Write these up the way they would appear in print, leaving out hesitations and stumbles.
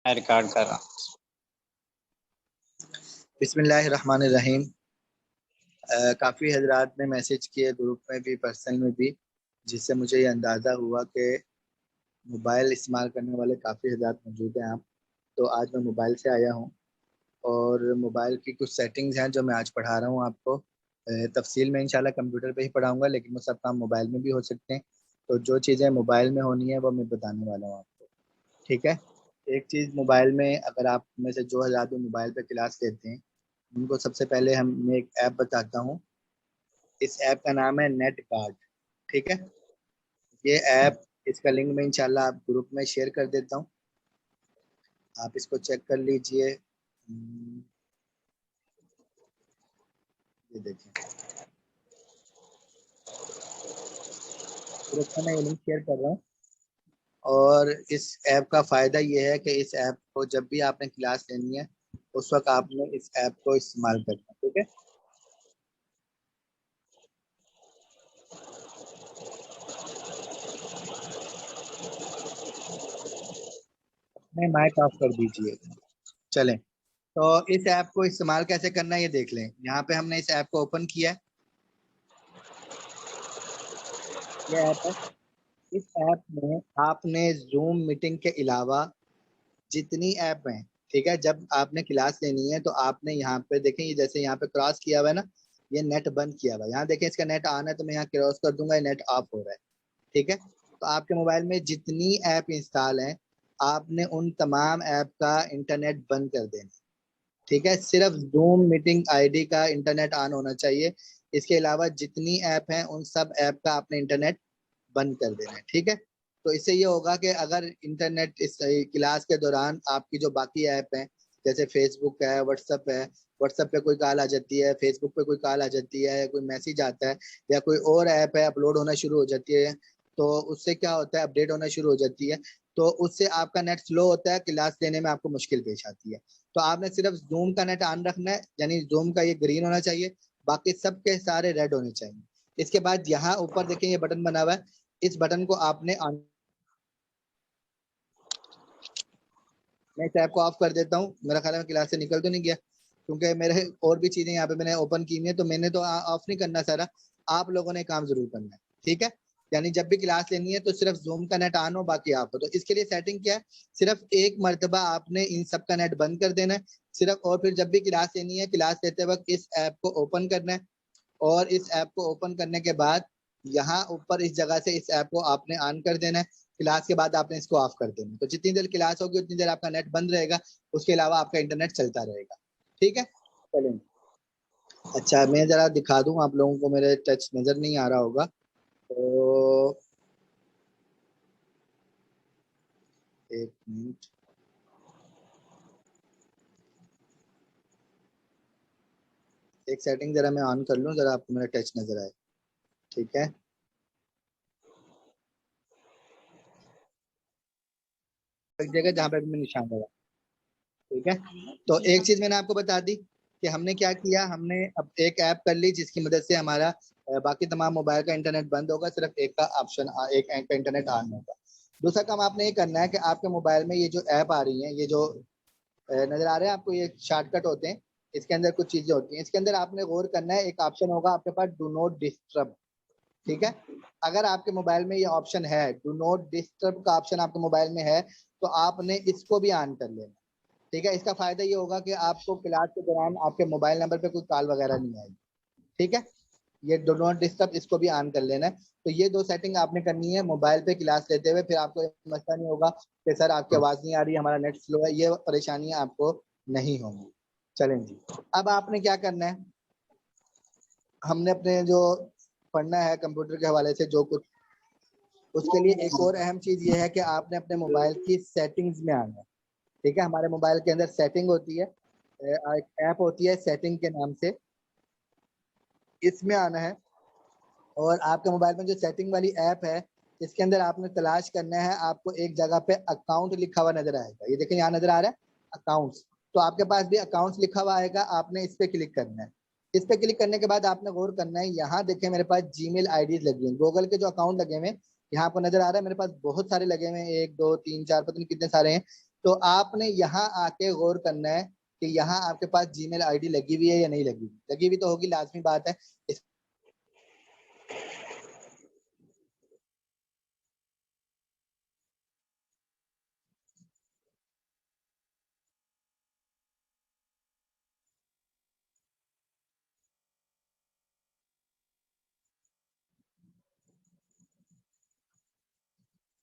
मैं रिकॉर्ड कर रहा हूँ। बिस्मिल्लाहिर्रहमानिर्रहीम। काफ़ी हजरात ने मैसेज किए ग्रुप में भी पर्सनल में भी, जिससे मुझे ये अंदाज़ा हुआ कि मोबाइल इस्तेमाल करने वाले काफ़ी हजरात मौजूद हैं। आप तो आज मैं मोबाइल से आया हूँ और मोबाइल की कुछ सेटिंग्स हैं जो मैं आज पढ़ा रहा हूँ आपको। तफसील में इंशाल्लाह कंप्यूटर पे ही पढ़ाऊँगा, लेकिन वो सब काम मोबाइल में भी हो सकते हैं। तो जो चीज़ें मोबाइल में होनी है वो मैं बताने वाला हूँ आपको, ठीक है। एक चीज़ मोबाइल में, अगर आप में से जो हजरात भी मोबाइल पे क्लास लेते हैं उनको सबसे पहले मैं एक ऐप बताता हूँ। इस ऐप का नाम है नेट गार्ड, ठीक है। ये ऐप, इसका लिंक मैं इंशाल्लाह आप ग्रुप में शेयर कर देता हूँ, आप इसको चेक कर लीजिए। ये देखिए, ग्रुप में मैं ये लिंक शेयर कर रहा हूँ। और इस ऐप का फ़ायदा ये है कि इस ऐप को जब भी आपने क्लास लेनी है उस वक्त आपने इस ऐप को इस्तेमाल करना है, ठीक है। मैं माइक ऑफ कर दीजिए। चलें, तो इस ऐप को इस्तेमाल कैसे करना है ये देख लें। यहाँ पे हमने इस ऐप को ओपन किया है, ये ऐप है। इस ऐप में आपने जूम मीटिंग के अलावा जितनी ऐप हैं, ठीक है, जब आपने क्लास लेनी है तो आपने यहाँ पे देखें, ये जैसे यहाँ पे क्रॉस किया हुआ है ना, ये नेट बंद किया हुआ है। यहाँ देखें इसका नेट ऑन है तो मैं यहाँ क्रॉस कर दूंगा, ये नेट ऑफ हो रहा है, ठीक है। तो आपके मोबाइल में जितनी ऐप इंस्टॉल हैं आपने उन तमाम ऐप का इंटरनेट बंद कर देना, ठीक है। सिर्फ जूम मीटिंग आईडी का इंटरनेट ऑन होना चाहिए। इसके अलावा जितनी ऐप हैं उन सब ऐप का आपने इंटरनेट बंद कर देना है, ठीक है। तो इससे ये होगा कि अगर इंटरनेट इस क्लास के दौरान आपकी जो बाकी ऐप हैं, जैसे फेसबुक है, व्हाट्सअप है, व्हाट्सअप पे कोई कॉल आ जाती है, फेसबुक पे कोई कॉल आ जाती है, कोई मैसेज आता है, या कोई और ऐप है अपलोड होना शुरू हो जाती है, तो उससे क्या होता है, अपडेट होना शुरू हो जाती है, तो उससे आपका नेट स्लो होता है, क्लास लेने में आपको मुश्किल पेश आती है। तो आपने सिर्फ जूम का नेट ऑन रखना है, यानी जूम का ये ग्रीन होना चाहिए, बाकी सबके सारे रेड होने चाहिए। इसके बाद यहाँ ऊपर देखें ये बटन बना हुआ है, इस बटन को आपने ऑन, मैं इस ऐप को ऑफ कर देता हूँ। मेरा ख्याल है मैं क्लास से निकल तो नहीं गया, क्योंकि मेरे और भी चीजें यहाँ पे मैंने ओपन की हुई है, तो मैंने तो ऑफ नहीं करना सारा, आप लोगों ने काम जरूर करना है, ठीक है। यानी जब भी क्लास लेनी है तो सिर्फ जूम का नेट ऑन हो, बाकी आप हो। तो इसके लिए सेटिंग क्या है, सिर्फ एक मरतबा आपने इन सब का नेट बंद कर देना है सिर्फ, और फिर जब भी क्लास लेनी है, क्लास लेते वक्त इस ऐप को ओपन करना है, और इस ऐप को ओपन करने के बाद यहाँ ऊपर इस जगह से इस ऐप को आपने ऑन कर देना है। क्लास के बाद आपने इसको ऑफ कर देना है। तो जितनी देर क्लास होगी उतनी देर आपका नेट बंद रहेगा, उसके अलावा आपका इंटरनेट चलता रहेगा, ठीक है। चलें, अच्छा मैं जरा दिखा दूं आप लोगों को, मेरे टच नजर नहीं आ रहा होगा तो एक मिनट, एक सेटिंग जरा मैं ऑन कर लूं, जरा आपको मेरा टच नजर आए, ठीक है। एक जगह जहाँ पे मैं निशान लगा, ठीक है। तो एक चीज मैंने आपको बता दी कि हमने क्या किया, हमने अब एक ऐप कर ली जिसकी मदद से हमारा बाकी तमाम मोबाइल का इंटरनेट बंद होगा, सिर्फ एक का ऑप्शन, एक ऐप का इंटरनेट ऑन होगा। दूसरा काम आपने ये करना है कि आपके मोबाइल में ये जो ऐप आ रही है, ये जो नजर आ रहे हैं आपको, ये शॉर्टकट होते हैं, इसके अंदर कुछ चीजें होती हैं, इसके अंदर आपने गौर करना है। एक ऑप्शन होगा आपके पास, डू नॉट डिस्टर्ब, ठीक है। अगर आपके मोबाइल में ये ऑप्शन है, डू नॉट डिस्टर्ब का ऑप्शन आपके मोबाइल में है, तो आपने इसको भी ऑन कर लेना, ठीक है। इसका फायदा ये होगा कि आपको क्लास के दौरान आपके मोबाइल नंबर पे कोई कॉल वगैरह नहीं आएगी, ठीक है। ये डू नॉट डिस्टर्ब, इसको भी ऑन कर लेना है। तो ये दो सेटिंग आपने करनी है मोबाइल पे क्लास लेते हुए, फिर आपको मसला नहीं होगा कि सर आपकी आवाज नहीं आ रही, हमारा नेट स्लो है, ये परेशानियां आपको नहीं होंगी। चलें जी, अब आपने क्या करना है, हमने अपने जो पढ़ना है कंप्यूटर के हवाले से जो कुछ, उसके लिए एक और अहम चीज ये है कि आपने अपने मोबाइल की सेटिंग्स में आना है, ठीक है। हमारे मोबाइल के अंदर सेटिंग होती है, एक ऐप होती है सेटिंग के नाम से, इसमें आना है। और आपके मोबाइल में जो सेटिंग वाली ऐप है, इसके अंदर आपने तलाश करना है, आपको एक जगह पे अकाउंट लिखा हुआ नजर आएगा, ये देखें यहाँ नजर आ रहा है अकाउंट्स, तो आपके पास भी अकाउंट्स लिखा हुआ आएगा, आपने इस पे क्लिक करना है। इस पे क्लिक करने के बाद आपने गौर करना है, यहाँ देखें मेरे पास जीमेल आईडीज लगी हैं, गूगल के जो अकाउंट लगे हुए हैं, यहाँ आपको नजर आ रहा है मेरे पास बहुत सारे लगे हुए हैं, 1 2 3 4 पता नहीं कितने सारे हैं। तो आपने यहाँ आके गौर करना है कि यहाँ आपके पास जीमेल आईडी लगी हुई है या नहीं लगी हुई। लगी हुई तो होगी, लाजमी बात है।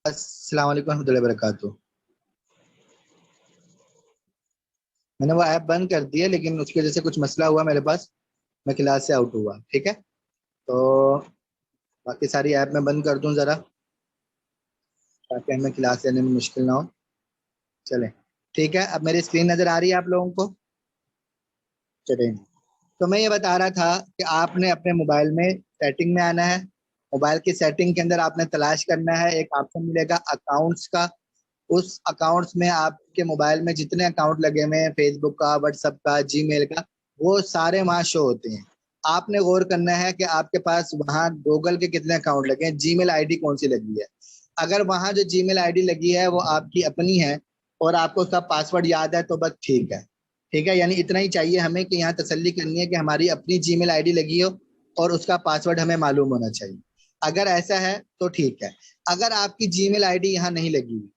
अस्सलाम वालेकुम रहमतुल्लाहि व बरकातुहू। मैंने वो ऐप बंद कर दिया, लेकिन उसकी वजह से कुछ मसला हुआ मेरे पास, मैं क्लास से आउट हुआ। ठीक है, तो बाकी सारी ऐप मैं बंद कर दूं ज़रा, ताकि हमें क्लास लेने में मुश्किल ना हो। चलें, ठीक है। अब मेरी स्क्रीन नज़र आ रही है आप लोगों को? चलें, तो मैं ये बता रहा था कि आपने अपने मोबाइल में सेटिंग में आना है। मोबाइल की सेटिंग के अंदर आपने तलाश करना है, एक ऑप्शन मिलेगा अकाउंट्स का। उस अकाउंट्स में आपके मोबाइल में जितने अकाउंट लगे हुए हैं, फेसबुक का, व्हाट्सएप का, जीमेल का, वो सारे वहाँ शो होते हैं। आपने गौर करना है कि आपके पास वहाँ गूगल के कितने अकाउंट लगे हैं, जीमेल आईडी कौन सी लगी है। अगर वहाँ जो जीमेल आईडी लगी है वो आपकी अपनी है और आपको उसका पासवर्ड याद है तो बस ठीक है। ठीक है, यानी इतना ही चाहिए हमें कि यहाँ तसल्ली करनी है कि हमारी अपनी जीमेल आईडी लगी हो और उसका पासवर्ड हमें मालूम होना चाहिए। अगर ऐसा है तो ठीक है। अगर आपकी जीमेल आईडी यहाँ नहीं लगी हुई,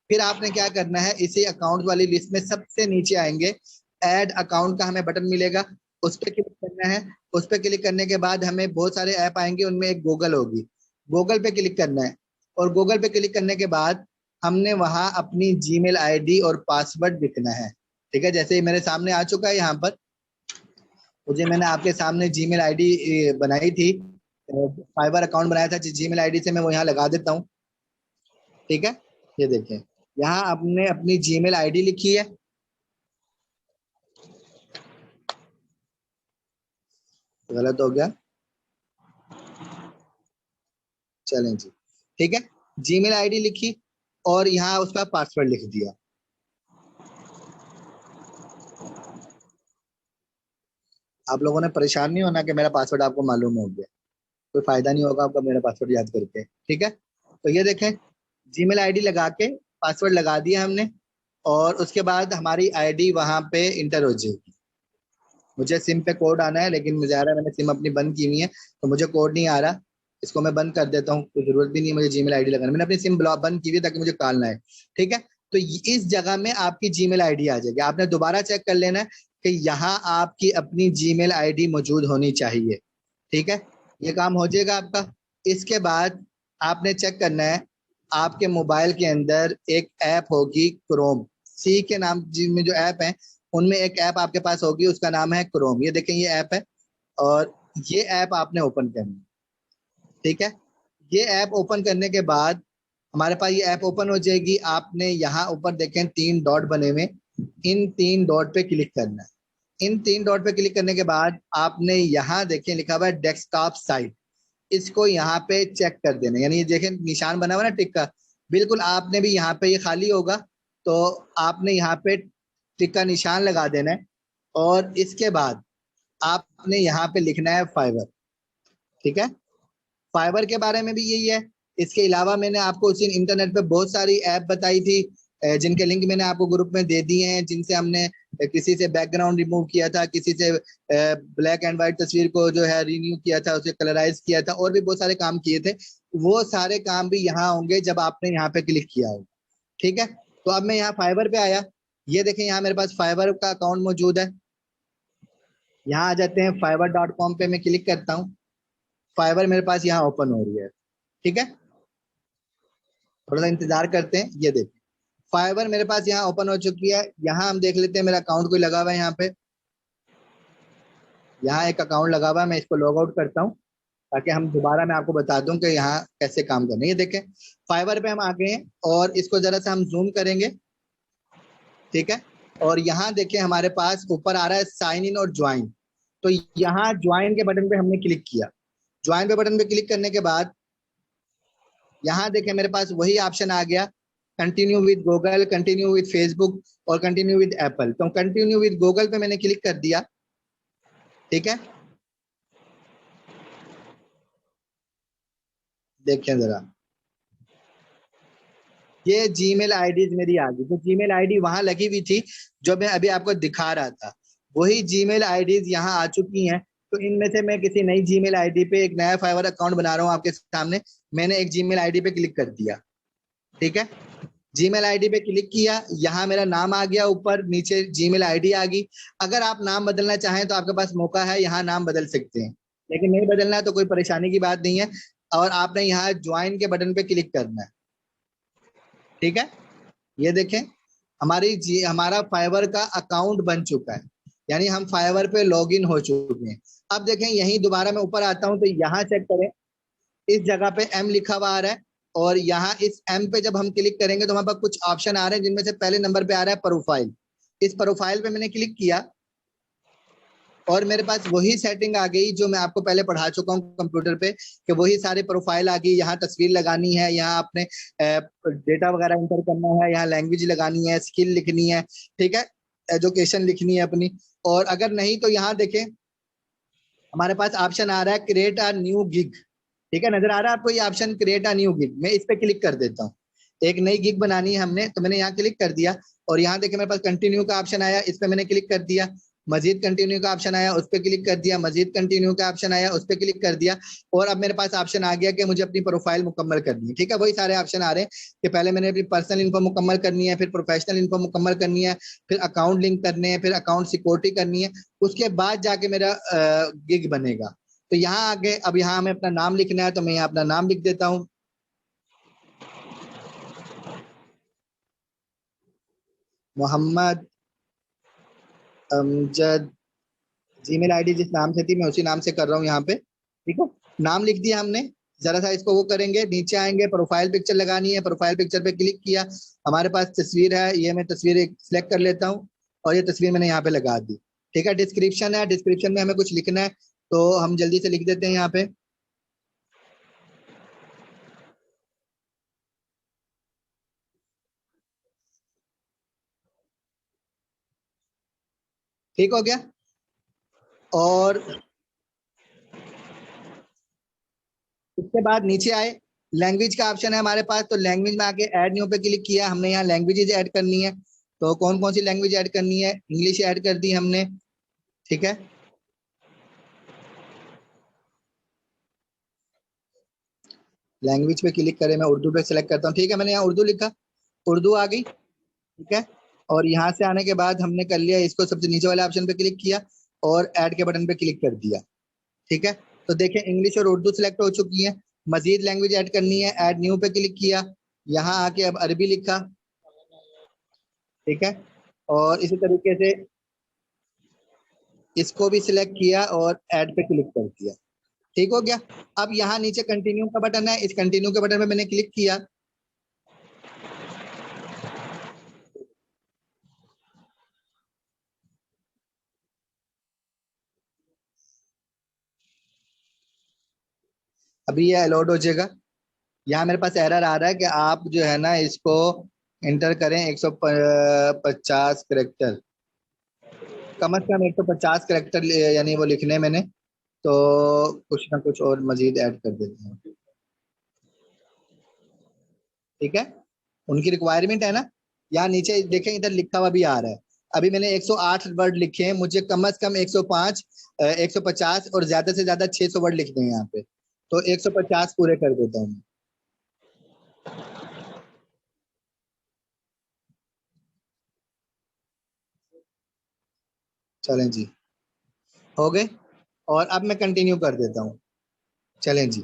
फिर आपने क्या करना है, इसी अकाउंट वाली लिस्ट में सबसे नीचे आएंगे, ऐड अकाउंट का हमें बटन मिलेगा, उस पर क्लिक करना है। उस पर क्लिक करने के बाद हमें बहुत सारे ऐप आएंगे, उनमें एक गूगल होगी, गूगल पे क्लिक करना है। और गूगल पे क्लिक करने के बाद हमने वहां अपनी जीमेल आईडी और पासवर्ड लिखना है। ठीक है, जैसे ही मेरे सामने आ चुका है यहाँ पर, मुझे मैंने आपके सामने जीमेल आईडी बनाई थी, फाइबर अकाउंट बनाया था जिस जीमेल आईडी से, मैं वो यहाँ लगा देता हूँ। ठीक है, ये देखें, यहाँ आपने अपनी जीमेल आईडी लिखी है। गलत हो गया, चलें जी। ठीक है, जीमेल आईडी लिखी और यहाँ उसका पासवर्ड लिख दिया। आप लोगों ने परेशान नहीं होना कि मेरा पासवर्ड आपको मालूम हो गया, कोई फायदा नहीं होगा आपका मेरा पासवर्ड याद करके। ठीक है, तो ये देखें, जीमेल आईडी लगा के पासवर्ड लगा दिया हमने, और उसके बाद हमारी आईडी वहां पे इंटर हो जाएगी। मुझे सिम पे कोड आना है, लेकिन मुझे आ रहा है, मैंने सिम अपनी बंद की हुई है तो मुझे कोड नहीं आ रहा। इसको मैं बंद कर देता हूँ, कोई जरूरत भी नहीं है मुझे जीमेल आईडी लगाने, मैंने अपनी सिम ब्लॉक बंद की हुई है ताकि मुझे कॉल ना आए। ठीक है, तो इस जगह में आपकी जीमेल आईडी आ जाएगी। आपने दोबारा चेक कर लेना है कि यहाँ आपकी अपनी जीमेल आईडी मौजूद होनी चाहिए। ठीक है, ये काम हो जाएगा आपका। इसके बाद आपने चेक करना है, आपके मोबाइल के अंदर एक ऐप होगी क्रोम, सी के नाम में जो ऐप है, उनमें एक ऐप आपके पास होगी, उसका नाम है क्रोम। ये देखें, ये ऐप है और ये ऐप आपने ओपन करनी है। ठीक है, ये ऐप ओपन करने के बाद हमारे पास ये ऐप ओपन हो जाएगी। आपने यहाँ ऊपर देखें 3 डॉट बने हुए, इन 3 डॉट पे क्लिक करना है। इन 3 डॉट पे क्लिक करने के बाद आपने यहाँ देखें लिखा हुआ है डेस्कटॉप साइट, इसको यहाँ पे चेक कर देना। यानी ये देखें निशान बना हुआ ना टिक का, बिल्कुल आपने भी यहाँ पे, ये खाली होगा तो आपने यहाँ पे टिक का निशान लगा देना है। और इसके बाद आपने यहाँ पे लिखना है फाइबर। ठीक है, फाइबर के बारे में भी यही है। इसके अलावा मैंने आपको उसी इंटरनेट पे बहुत सारी ऐप बताई थी, जिनके लिंक मैंने आपको ग्रुप में दे दिए हैं, जिनसे हमने किसी से बैकग्राउंड रिमूव किया था, किसी से ब्लैक एंड व्हाइट तस्वीर को जो है रिन्यू किया था, उसे कलराइज किया था, और भी बहुत सारे काम किए थे। वो सारे काम भी यहाँ होंगे जब आपने यहाँ पे क्लिक किया होगा। ठीक है, तो अब मैं यहाँ फाइबर पे आया, ये देखें यहाँ मेरे पास फाइबर का अकाउंट मौजूद है। यहाँ आ जाते हैं, fiber.com पे मैं क्लिक करता हूँ, फाइबर मेरे पास यहाँ ओपन हो रही है। ठीक है, थोड़ा सा इंतजार करते हैं। ये देखिए, फाइबर मेरे पास यहाँ ओपन हो चुकी है। यहाँ हम देख लेते हैं मेरा अकाउंट कोई लगा हुआ है यहाँ पे। यहाँ एक अकाउंट लगा हुआ है, मैं इसको लॉग आउट करता हूँ ताकि हम दोबारा, मैं आपको बता दूं कि यहाँ कैसे काम करना है। ये देखें, फाइबर पे हम आ गए हैं और इसको जरा सा हम जूम करेंगे। ठीक है, और यहाँ देखें हमारे पास ऊपर आ रहा है साइन इन और ज्वाइन। तो यहाँ ज्वाइन के बटन पे हमने क्लिक किया। ज्वाइन पे बटन पे क्लिक करने के बाद यहाँ देखें मेरे पास वही ऑप्शन आ गया, continue with Google, continue with Facebook और कंटिन्यू विद एप्पल। तो कंटिन्यू विद गूगल पे मैंने क्लिक कर दिया। ठीक है, देखें जरा, ये जीमेल आईडी मेरी आ गई। तो जीमेल आईडी वहां लगी हुई थी जो मैं अभी आपको दिखा रहा था, वही जीमेल आईडीज यहाँ आ चुकी हैं। तो इनमें से मैं किसी नई जीमेल आईडी पे एक नया फाइवर अकाउंट बना रहा हूँ आपके सामने। मैंने एक जीमेल आईडी पे क्लिक कर दिया, ठीक है। जीमेल आईडी पे क्लिक किया, यहाँ मेरा नाम आ गया, ऊपर नीचे जीमेल आईडी आ गई। अगर आप नाम बदलना चाहें तो आपके पास मौका है, यहाँ नाम बदल सकते हैं, लेकिन नहीं बदलना है तो कोई परेशानी की बात नहीं है। और आपने यहाँ ज्वाइन के बटन पे क्लिक करना है, ठीक है। ये देखें, हमारा फाइवर का अकाउंट बन चुका है, यानी हम फाइवर पे लॉगिन हो चुके हैं। अब देखें, यहीं दोबारा मैं ऊपर आता हूं तो यहाँ चेक करें, इस जगह पे एम लिखा हुआ आ रहा है, और यहाँ इस एम पे जब हम क्लिक करेंगे तो हमारे पास कुछ ऑप्शन आ रहे हैं, जिनमें से पहले नंबर पे आ रहा है प्रोफाइल। इस प्रोफाइल पे मैंने क्लिक किया और मेरे पास वही सेटिंग आ गई जो मैं आपको पहले पढ़ा चुका हूँ कंप्यूटर पे, कि वही सारे प्रोफाइल आ गई। यहाँ तस्वीर लगानी है, यहाँ आपने डेटा वगैरह एंटर करना है, यहाँ लैंग्वेज लगानी है, स्किल लिखनी है, ठीक है, एजुकेशन लिखनी है अपनी। और अगर नहीं तो यहाँ देखें, हमारे पास ऑप्शन आ रहा है क्रिएट अ न्यू गिग, ठीक है, नजर आ रहा है आपको ये option create a new gig. मैं इस पे क्लिक कर देता हूँ। एक नई गिग बनानी है हमने, तो मैंने यहाँ क्लिक कर दिया और यहाँ देखिए मेरे पास कंटिन्यू का ऑप्शन आया, इस पे मैंने क्लिक कर दिया। मजीद कंटिन्यू का ऑप्शन आया, उस पर क्लिक कर दिया। मजीद कंटिन्यू का ऑप्शन आया, उस पर क्लिक कर दिया। और अब मेरे पास ऑप्शन आ गया कि मुझे अपनी प्रोफाइल मुकम्मल करनी है, ठीक है। वही सारे ऑप्शन आ रहे हैं कि पहले मैंने अपनी पर्सनल इन्फो मुकम्मल करनी है, फिर प्रोफेशनल इन्फो मुकम्मल करनी है, फिर अकाउंट लिंक करने हैं, फिर अकाउंट सिक्योरिटी करनी है, उसके बाद जाके मेरा गिग बनेगा। तो यहाँ आगे अब यहाँ हमें अपना नाम लिखना है, तो मैं यहाँ अपना नाम लिख देता हूँ, मोहम्मद अमजद। जीमेल आईडी जिस नाम से थी मैं उसी नाम से कर रहा हूँ यहाँ पे, ठीक है। नाम लिख दिया हमने। जरा सा इसको वो करेंगे, नीचे आएंगे, प्रोफाइल पिक्चर लगानी है, प्रोफाइल पिक्चर पे क्लिक किया। हमारे पास तस्वीर है, ये मैं तस्वीर एक सिलेक्ट कर लेता हूँ और ये तस्वीर मैंने यहाँ पे लगा दी, ठीक है। डिस्क्रिप्शन है, डिस्क्रिप्शन में हमें कुछ लिखना है, तो हम जल्दी से लिख देते हैं यहाँ पे। ठीक हो गया। और उसके बाद नीचे आए, लैंग्वेज का ऑप्शन है हमारे पास, तो लैंग्वेज में आके ऐड न्यू पे क्लिक किया। हमने यहाँ लैंग्वेजेज ऐड करनी है, तो कौन कौन सी लैंग्वेज ऐड करनी है, इंग्लिश ऐड कर दी हमने, ठीक है। लैंग्वेज पे क्लिक करें, मैं उर्दू पे सिलेक्ट करता हूँ, ठीक है। मैंने यहाँ उर्दू लिखा, उर्दू आ गई, ठीक है। और यहाँ से आने के बाद हमने कर लिया, इसको सबसे नीचे वाले ऑप्शन पे क्लिक किया और ऐड के बटन पे क्लिक कर दिया, ठीक है। तो देखें, इंग्लिश और उर्दू सिलेक्ट हो चुकी है। मजीद लैंग्वेज ऐड करनी है, ऐड न्यू पे क्लिक किया। यहाँ आके अब अरबी लिखा, ठीक है। और इसी तरीके से इसको भी सिलेक्ट किया और ऐड पे क्लिक कर दिया, ठीक हो गया। अब यहाँ नीचे कंटिन्यू का बटन है, इस कंटिन्यू के बटन पे मैंने क्लिक किया। अभी ये अलाउड हो जाएगा। यहाँ मेरे पास एरर आ रहा है कि आप जो है ना इसको इंटर करें 150 करेक्टर, कम से कम 150 करेक्टर यानी वो लिखने मैंने, तो कुछ ना कुछ और मजीद ऐड कर देते हैं, ठीक है। उनकी रिक्वायरमेंट है ना। यहाँ नीचे देखें, इधर लिखा हुआ भी आ रहा है। अभी मैंने 108 वर्ड लिखे हैं, मुझे कम से कम 105 150 और ज्यादा से ज्यादा 600 वर्ड लिखने हैं यहाँ पे, तो 150 पूरे कर देता हूँ। चलें जी, हो गए। और अब मैं कंटिन्यू कर देता हूँ, चलें जी,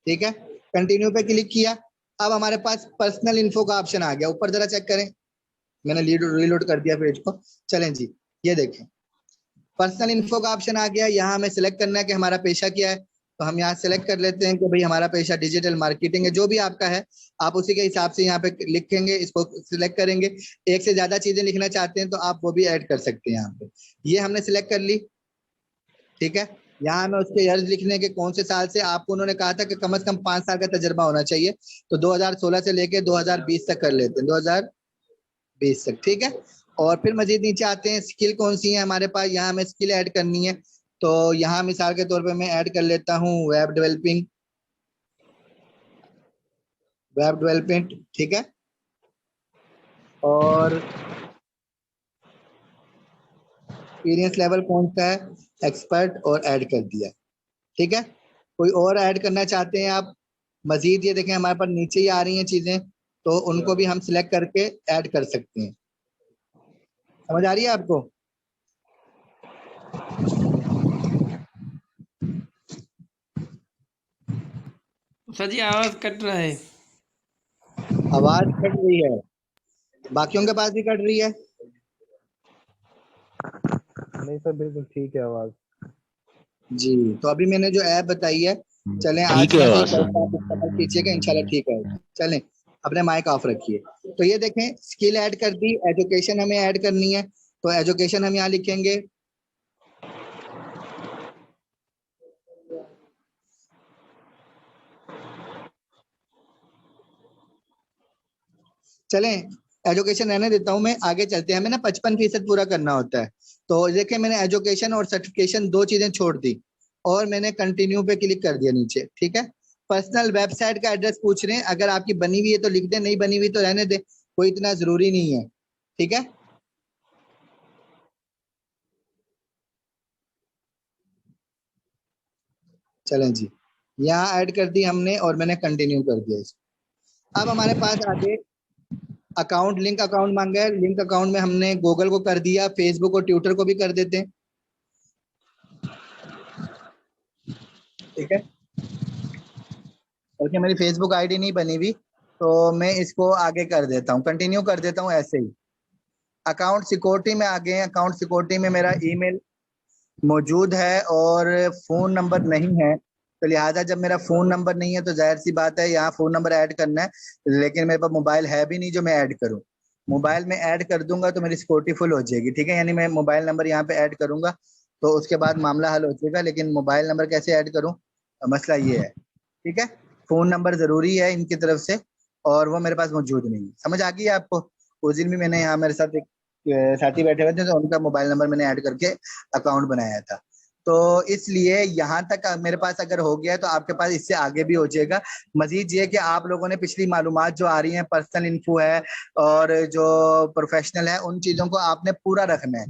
ठीक है। कंटिन्यू पे क्लिक किया। अब हमारे पास पर्सनल इन्फो का ऑप्शन आ गया, ऊपर जरा चेक करें, मैंने रीलोड कर दिया पेज को। चलें जी, ये देखें, पर्सनल इन्फो का ऑप्शन आ गया। यहाँ हमें सिलेक्ट करना है कि हमारा पेशा क्या है, तो हम यहाँ सेलेक्ट कर लेते हैं कि भाई हमारा पेशा डिजिटल मार्केटिंग है, जो भी आपका है आप उसी के हिसाब से यहाँ पे लिखेंगे, इसको सिलेक्ट करेंगे। एक से ज्यादा चीजें लिखना चाहते हैं तो आप वो भी ऐड कर सकते हैं यहाँ पे। ये हमने सिलेक्ट कर ली, ठीक है। यहाँ हमें उसके ईयर्स लिखने के, कौन से साल से, आपको उन्होंने कहा था कि कम से कम 5 साल का तजर्बा होना चाहिए, तो 2016 से लेके 2020 तक कर लेते हैं, 2020 तक, ठीक है। और फिर मजीद नीचे आते हैं, स्किल कौन सी है हमारे पास, यहाँ हमें स्किल ऐड करनी है। तो यहाँ मिसाल के तौर पे मैं ऐड कर लेता हूँ वेब डेवलपिंग, वेब डेवलपमेंट, ठीक है। और एक्सपीरियंस लेवल कौन सा है, एक्सपर्ट, और ऐड कर दिया। ठीक है, कोई और ऐड करना चाहते हैं आप मजीद? ये देखें हमारे पास नीचे ही आ रही हैं चीजें, तो उनको भी हम सिलेक्ट करके ऐड कर सकते हैं। समझ आ रही है आपको? सर जी आवाज कट रहा है। आवाज कट रही है? बाकियों के पास भी कट रही है? नहीं सर, बिल्कुल ठीक है आवाज। जी, तो अभी मैंने जो ऐप बताई है, चलें आज ठीक है मैं से आवाज सर। आप इस्तेमाल कीजिएगा, इंशाल्लाह ठीक है। चलें, अपने माइक ऑफ रखिए। तो ये देखें, स्किल ऐड कर दी, एजुकेशन हमें ऐड करनी है, तो एजुकेशन हम यहाँ लिखेंगे। चलें, एजुकेशन रहने देता हूं मैं, आगे चलते हैं। हमें ना 55% पूरा करना होता है। तो देखिए मैंने एजुकेशन और सर्टिफिकेशन दो चीजें छोड़ दी और मैंने कंटिन्यू पे क्लिक कर दिया नीचे। ठीक है, पर्सनल वेबसाइट का एड्रेस पूछ रहे हैं, अगर आपकी बनी हुई है तो लिख दे, नहीं बनी हुई तो रहने दे, कोई इतना जरूरी नहीं है। ठीक है, चलें जी, यहाँ ऐड कर दी हमने और मैंने कंटिन्यू कर दिया इसको। अब हमारे पास आगे अकाउंट, लिंक अकाउंट मांगा है। लिंक अकाउंट में हमने गूगल को कर दिया, फेसबुक और ट्विटर को भी कर देते हैं। ठीक है, बल्कि मेरी फेसबुक आईडी नहीं बनी हुई, तो मैं इसको आगे कर देता हूँ, कंटिन्यू कर देता हूँ ऐसे ही। अकाउंट सिक्योरिटी में आ गए हैं। अकाउंट सिक्योरिटी में मेरा ईमेल मौजूद है और फोन नंबर नहीं है, तो लिहाजा जब मेरा फोन नंबर नहीं है तो जाहिर सी बात है यहाँ फोन नंबर ऐड करना है, लेकिन मेरे पास मोबाइल है भी नहीं जो मैं ऐड करूँ। मोबाइल में ऐड कर दूंगा तो मेरी सिक्योरिटी फुल हो जाएगी। ठीक है, यानी मैं मोबाइल नंबर यहाँ पे ऐड करूंगा तो उसके बाद मामला हल हो जाएगा, लेकिन मोबाइल नंबर कैसे ऐड करूँ, मसला ये है। ठीक है, फोन नंबर जरूरी है इनकी तरफ से और वो मेरे पास मौजूद नहीं है। समझ आ गई है आपको? उस दिन भी मैंने यहाँ मेरे साथ एक साथी बैठे हुए थे तो उनका मोबाइल नंबर मैंने ऐड करके अकाउंट बनाया था। तो इसलिए यहाँ तक मेरे पास अगर हो गया है तो आपके पास इससे आगे भी हो जाएगा। मजीद ये कि आप लोगों ने पिछली मालूमात जो आ रही हैं, पर्सनल इन्फो है और जो प्रोफेशनल है, उन चीजों को आपने पूरा रखना है।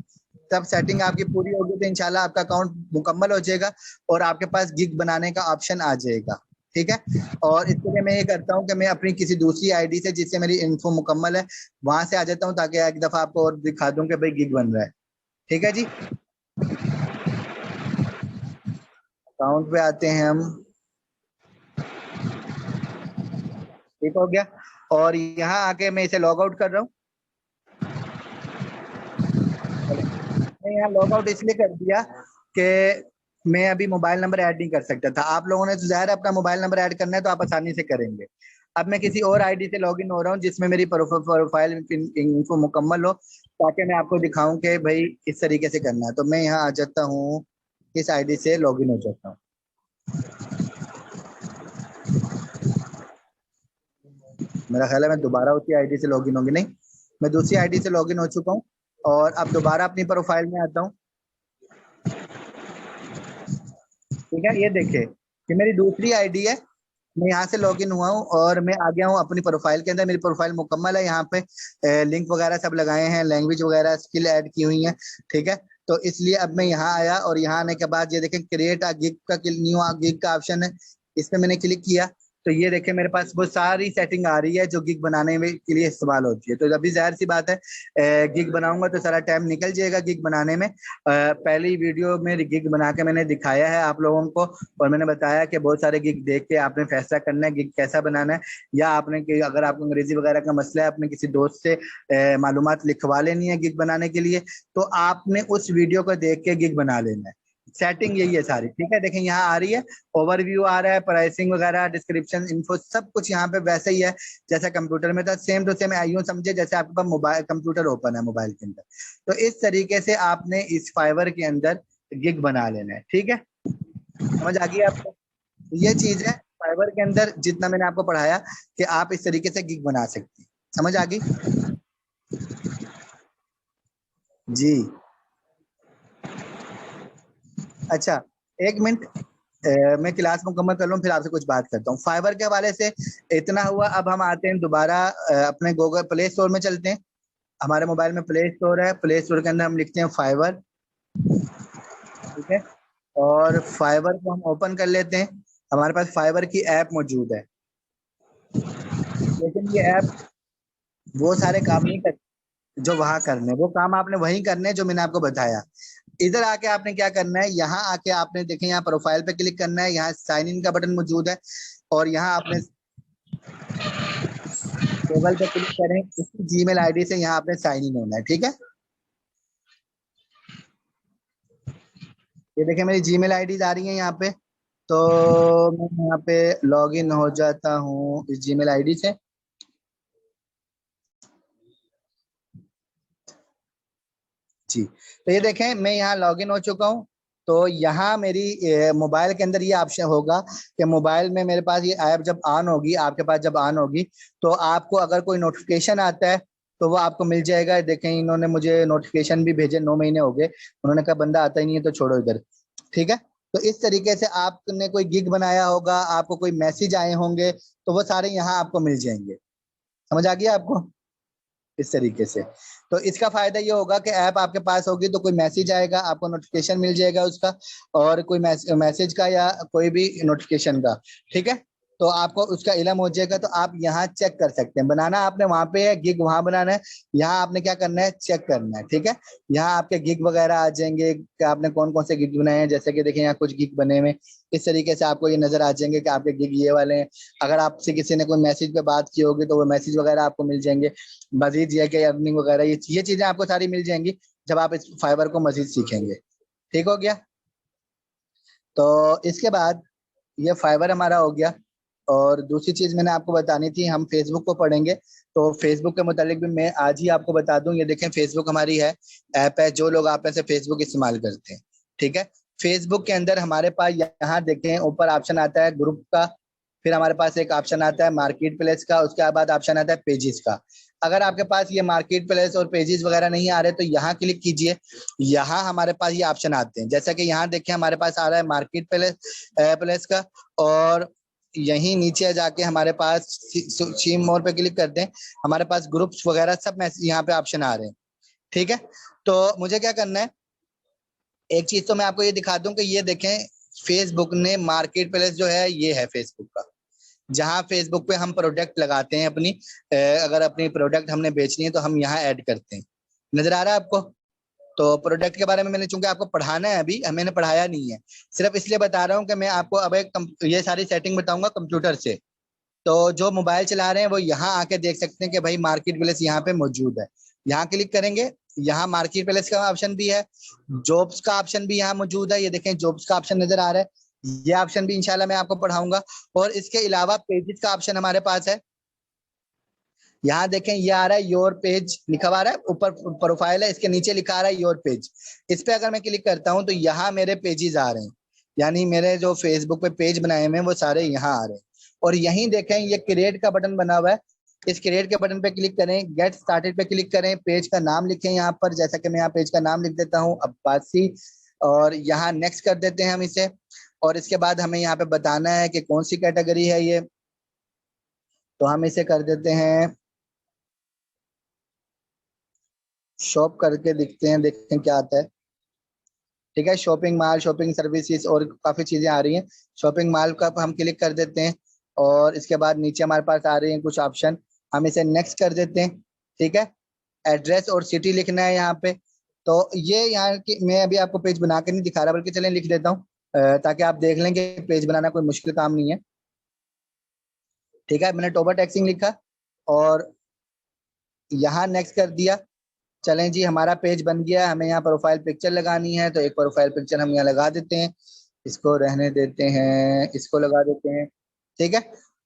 तब सेटिंग आपकी पूरी होगी तो इंशाल्लाह आपका अकाउंट मुकम्मल हो जाएगा और आपके पास गिग बनाने का ऑप्शन आ जाएगा। ठीक है, और इसके लिए मैं ये करता हूँ कि मैं अपनी किसी दूसरी आईडी से जिससे मेरी इन्फो मुकम्मल है वहां से आ जाता हूँ ताकि एक दफा आपको और दिखा दूं कि भाई गिग बन रहा है। ठीक है जी, अकाउंट पे आते हैं हम। ठीक हो गया, और यहाँ आके मैं इसे लॉग आउट कर रहा हूँ। मैं यहाँ लॉग आउट इसलिए कर दिया कि मैं अभी मोबाइल नंबर ऐड नहीं कर सकता था। आप लोगों ने तो ज़ाहिर अपना मोबाइल नंबर ऐड करना है तो आप आसानी से करेंगे। अब मैं किसी और आईडी से लॉगिन हो रहा हूँ जिसमें मेरी प्रोफाइल इन्फो मुकम्मल हो, ताकि मैं आपको दिखाऊं कि भाई इस तरीके से करना है। तो मैं यहाँ आ जाता हूँ, इस आईडी से लॉगिन हो जाता हूँ। मेरा ख्याल है मैं दोबारा उसी आईडी से लॉगिन होंगी, नहीं, मैं दूसरी आईडी से लॉगिन हो चुका हूँ और अब दोबारा अपनी प्रोफाइल में आता हूँ। ठीक है, ये देखिए कि मेरी दूसरी आईडी है, मैं यहाँ से लॉगिन हुआ हूँ और मैं आ गया हूँ अपनी प्रोफाइल के अंदर। मेरी प्रोफाइल मुकम्मल है, यहाँ पे लिंक वगैरह सब लगाए हैं, लैंग्वेज वगैरह स्किल ऐड की हुई है। ठीक है, तो इसलिए अब मैं यहाँ आया और यहाँ आने के बाद ये देखें क्रिएट अ गिग का न्यू गिग का ऑप्शन है, इस पे मैंने क्लिक किया तो ये देखें मेरे पास वो सारी सेटिंग आ रही है जो गिग बनाने में के लिए इस्तेमाल होती है। तो अभी जाहिर सी बात है गिग बनाऊंगा तो सारा टाइम निकल जाएगा गिग बनाने में। पहली वीडियो में गिग बना के मैंने दिखाया है आप लोगों को और मैंने बताया कि बहुत सारे गिग देख के आपने फैसला करना है गिग कैसा बनाना है, या आपने अगर आपको अंग्रेजी वगैरह का मसला है अपने किसी दोस्त से मालूमात लिखवा लेनी है गिग बनाने के लिए, तो आपने उस वीडियो को देख के गिग बना लेना है। सेटिंग यही है सारी। ठीक है, देखें यहाँ आ रही है, ओवरव्यू आ रहा है, प्राइसिंग वगैरह, डिस्क्रिप्शन, इन्फो, सब कुछ यहाँ पे वैसे ही है जैसा कंप्यूटर में था। सेम टू सेम यूं समझे जैसे आपके पास मोबाइल कंप्यूटर ओपन है मोबाइल के अंदर। तो इस तरीके से आपने इस फाइवर के अंदर गिग बना लेना है। ठीक है, समझ आ गई आपको? ये चीज है फाइवर के अंदर जितना मैंने आपको पढ़ाया कि आप इस तरीके से गिग बना सकते हैं। समझ आ गई जी? अच्छा, एक मिनट, मैं क्लास मुकम्मल कर लूँ फिर आपसे कुछ बात करता हूँ। फाइवर के हवाले से इतना हुआ। अब हम आते हैं दोबारा अपने गूगल प्ले स्टोर में चलते हैं। हमारे मोबाइल में प्ले स्टोर है, प्ले स्टोर के अंदर हम लिखते हैं फाइबर, ठीक है। और फाइबर को हम ओपन कर लेते हैं, हमारे पास फाइबर की ऐप मौजूद है, लेकिन ये ऐप वो सारे काम नहीं करती जो वहां करने, वो काम आपने वही करने जो मैंने आपको बताया। इधर आके आपने क्या करना है, यहाँ आके आपने देखें यहाँ प्रोफाइल पे क्लिक करना है, यहाँ साइन इन का बटन मौजूद है, और यहाँ आपने गूगल पे क्लिक करें, उसी जीमेल आईडी से यहाँ आपने साइन इन होना है, ठीक है। ये देखें मेरी जीमेल आईडी आ रही है यहाँ पे, तो मैं यहाँ पे लॉग इन हो जाता हूँ इस जीमेल आईडी से। जी, तो ये देखें मैं यहाँ लॉग इन हो चुका हूँ। तो यहाँ मेरी मोबाइल के अंदर ये ऑप्शन होगा कि मोबाइल में मेरे पास ये ऐप जब ऑन होगी, आपके पास जब ऑन होगी, तो आपको अगर कोई नोटिफिकेशन आता है तो वो आपको मिल जाएगा। देखें इन्होंने मुझे नोटिफिकेशन भी भेजे, 9 महीने हो गए, उन्होंने कहा बंदा आता ही नहीं है तो छोड़ो इधर, ठीक है। तो इस तरीके से आपने कोई गिग बनाया होगा, आपको कोई मैसेज आए होंगे, तो वो सारे यहाँ आपको मिल जाएंगे। समझ आ गया आपको? इस तरीके से तो इसका फायदा ये होगा कि ऐप आपके पास होगी तो कोई मैसेज आएगा, आपको नोटिफिकेशन मिल जाएगा उसका, और कोई मैसेज का या कोई भी नोटिफिकेशन का, ठीक है। तो आपको उसका इल्म हो जाएगा, तो आप यहाँ चेक कर सकते हैं। बनाना आपने वहां पे है, गिग वहां बनाना है, यहाँ आपने क्या करना है, चेक करना है, ठीक है। यहाँ आपके गिग वगैरह आ जाएंगे कि आपने कौन कौन से गिग बनाए हैं, जैसे कि देखिए यहाँ कुछ गिग बने हुए, इस तरीके से आपको ये नजर आ जाएंगे कि आपके गिग ये वाले हैं। अगर आपसे किसी ने कोई मैसेज पे बात की होगी तो वो मैसेज वगैरह आपको मिल जाएंगे। मजीद ये कि अर्निंग वगैरह ये चीजें आपको सारी मिल जाएंगी जब आप इस फाइबर को मजीद सीखेंगे। ठीक हो गया? तो इसके बाद ये फाइबर हमारा हो गया। और दूसरी चीज मैंने आपको बतानी थी, हम फेसबुक को पढ़ेंगे, तो फेसबुक के मुतालिक भी मैं आज ही आपको बता दूं। ये देखें फेसबुक हमारी है, ऐप है, जो लोग आप में से फेसबुक इस्तेमाल करते हैं, ठीक है। फेसबुक के अंदर हमारे पास यहाँ देखें ऊपर ऑप्शन आता है ग्रुप का, फिर हमारे पास एक ऑप्शन आता है मार्केट प्लेस का, उसके बाद ऑप्शन आता है पेजेस का। अगर आपके पास ये मार्केट प्लेस और पेजेस वगैरह नहीं आ रहे तो यहाँ क्लिक कीजिए, यहाँ हमारे पास ये ऑप्शन आते हैं। जैसा कि यहाँ देखें हमारे पास आ रहा है मार्केट प्लेस का, और यहीं नीचे जाके हमारे पास सी मोर पे क्लिक करते हैं, हमारे पास ग्रुप्स वगैरह सब मैसेज यहाँ पे ऑप्शन आ रहे हैं, ठीक है। तो मुझे क्या करना है, एक चीज तो मैं आपको ये दिखा दूं कि ये देखें फेसबुक ने मार्केट प्लेस जो है ये है फेसबुक का, जहां फेसबुक पे हम प्रोडक्ट लगाते हैं अपनी, अगर अपनी प्रोडक्ट हमने बेचनी है तो हम यहाँ ऐड करते हैं। नजर आ रहा है आपको? तो प्रोडक्ट के बारे में मैंने, चूंकि आपको पढ़ाना है अभी, मैंने पढ़ाया नहीं है, सिर्फ इसलिए बता रहा हूँ कि मैं आपको अब ये सारी सेटिंग बताऊंगा कंप्यूटर से। तो जो मोबाइल चला रहे हैं वो यहाँ आके देख सकते हैं कि भाई मार्केट प्लेस यहाँ पे मौजूद है। यहाँ क्लिक करेंगे, यहाँ मार्केट प्लेस का ऑप्शन भी है, जॉब्स का ऑप्शन भी यहाँ मौजूद है। ये देखें जॉब्स का ऑप्शन नजर आ रहा है, ये ऑप्शन भी इंशाल्लाह मैं आपको पढ़ाऊंगा। और इसके अलावा पेजेस का ऑप्शन हमारे पास है, यहाँ देखें ये आ रहा है योर पेज लिखा हुआ आ रहा है, ऊपर प्रोफाइल है, इसके नीचे लिखा आ रहा है योर पेज। इस पे अगर मैं क्लिक करता हूँ तो यहाँ मेरे पेजेस आ रहे हैं, यानी मेरे जो फेसबुक पे पेज बनाए हुए हैं वो सारे यहाँ आ रहे हैं। और यहीं देखें ये क्रिएट का बटन बना हुआ है, इस क्रिएट के बटन पे क्लिक करें, गेट स्टार्टेड पे क्लिक करें, पेज का नाम लिखें यहाँ पर, जैसा कि मैं यहाँ पेज का नाम लिख देता हूँ अब्बासी, और यहाँ नेक्स्ट कर देते हैं हम इसे। और इसके बाद हमें यहाँ पे बताना है कि कौन सी कैटेगरी है ये, तो हम इसे कर देते हैं शॉप करके, दिखते हैं देखते हैं क्या आता है। ठीक है, शॉपिंग मॉल, शॉपिंग सर्विसेज और काफी चीजें आ रही हैं। शॉपिंग मॉल का हम क्लिक कर देते हैं, और इसके बाद नीचे हमारे पास आ रही हैं कुछ ऑप्शन, हम इसे नेक्स्ट कर देते हैं। ठीक है, एड्रेस और सिटी लिखना है यहाँ पे। तो ये यहाँ की मैं अभी आपको पेज बना के नहीं दिखा रहा, बल्कि चलें लिख देता हूँ ताकि आप देख लें कि पेज बनाना कोई मुश्किल काम नहीं है। ठीक है, मैंने टोबा टैक्सिंग लिखा और यहाँ नेक्स्ट कर दिया। चलें जी, हमारा पेज बन गया। हमें यहाँ प्रोफाइल पिक्चर लगानी है, तो एक प्रोफाइल पिक्चर हम यहाँ लगा देते हैं, इसको रहने देते हैं, इसको लगा देते हैं, ठीक है,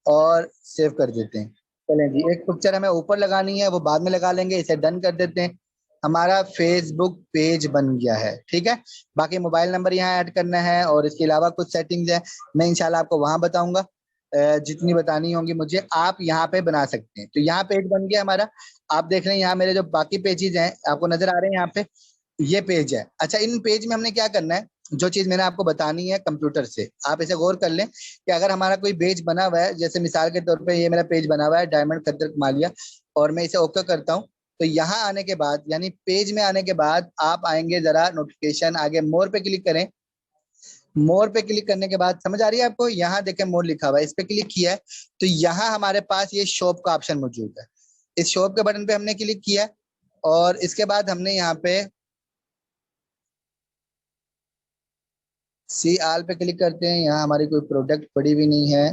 और सेव कर देते हैं। चलें जी, एक पिक्चर हमें ऊपर लगानी है, वो बाद में लगा लेंगे, इसे डन कर देते हैं। हमारा फेसबुक पेज बन गया है, ठीक है। बाकी मोबाइल नंबर यहाँ ऐड करना है, और इसके अलावा कुछ सेटिंग्स है, मैं इंशाल्लाह आपको वहां बताऊंगा। जितनी बतानी होंगी मुझे आप यहाँ पे बना सकते हैं। तो यहाँ पेज बन गया हमारा, आप देख रहे हैं यहाँ मेरे जो बाकी पेजेस हैं आपको नजर आ रहे हैं, यहाँ पे ये पेज है। अच्छा, इन पेज में हमने क्या करना है, जो चीज मैंने आपको बतानी है कंप्यूटर से, आप इसे गौर कर लें कि अगर हमारा कोई पेज बना हुआ है, जैसे मिसाल के तौर पे ये मेरा पेज बना हुआ है डायमंड खद्दर कमालिया, और मैं इसे ओके करता हूँ, तो यहाँ आने के बाद यानी पेज में आने के बाद आप आएंगे जरा नोटिफिकेशन आगे मोर पे क्लिक करें। मोर पे क्लिक करने के बाद समझ आ रही है आपको, यहाँ देखें मोर लिखा हुआ है, इस पे क्लिक किया है तो यहाँ हमारे पास ये शॉप का ऑप्शन मौजूद है। इस शॉप के बटन पे हमने क्लिक किया और इसके बाद हमने यहाँ पे सी आल पे क्लिक करते हैं। यहाँ हमारी कोई प्रोडक्ट पड़ी हुई नहीं है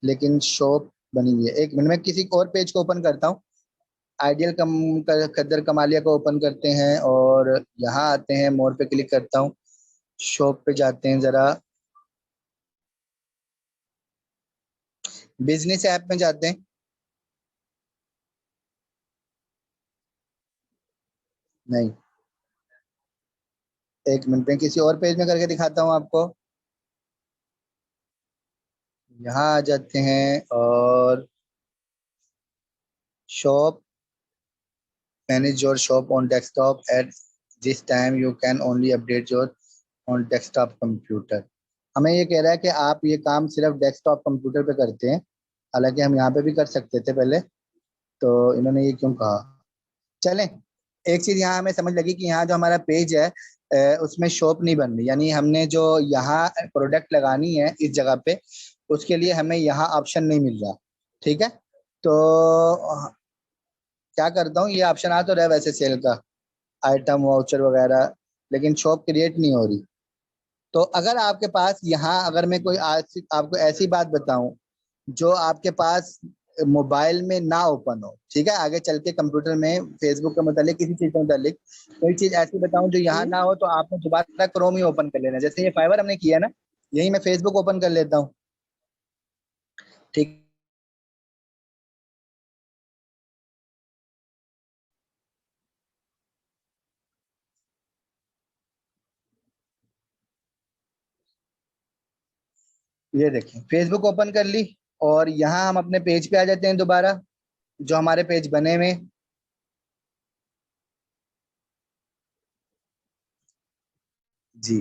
लेकिन शॉप बनी हुई है। एक मिनट में किसी और पेज को ओपन करता हूँ। आइडियल खद्दर कमालिया को ओपन करते हैं और यहाँ आते हैं, मोर पे क्लिक करता हूँ, शॉप पे जाते हैं, जरा बिजनेस ऐप में जाते हैं। नहीं, एक मिनट में किसी और पेज में करके दिखाता हूँ आपको। यहाँ आ जाते हैं और shop, manage your shop on desktop at this time, you can only update your on desktop computer. हमें ये कह रहा है कि आप ये काम सिर्फ डेस्कटॉप कंप्यूटर पे करते हैं, हालांकि हम यहाँ पे भी कर सकते थे पहले, तो इन्होंने ये क्यों कहा। चलें, एक चीज यहाँ हमें समझ लगी कि यहाँ जो हमारा पेज है उसमें शॉप नहीं बन रही, यानी हमने जो यहाँ प्रोडक्ट लगानी है इस जगह पे उसके लिए हमें यहाँ ऑप्शन नहीं मिल रहा। ठीक है, तो क्या करता हूँ, ये ऑप्शन आ तो रहा है वैसे सेल का, आइटम वाउचर वगैरह, लेकिन शॉप क्रिएट नहीं हो रही। तो अगर आपके पास यहाँ, अगर मैं कोई आपको ऐसी बात बताऊं जो आपके पास मोबाइल में ना ओपन हो, ठीक है, आगे चल के कंप्यूटर में फेसबुक के मुतालिक किसी चीज के मुतालिक कोई चीज ऐसी बताऊं जो यहाँ ना हो, तो आपने दोबारा क्रोम ही ओपन कर लेना। जैसे ये फाइवर हमने किया ना, यही मैं फेसबुक ओपन कर लेता हूँ। ठीक, ये देखें फेसबुक ओपन कर ली और यहाँ हम अपने पेज पे आ जाते हैं दोबारा, जो हमारे पेज बने हुए। जी,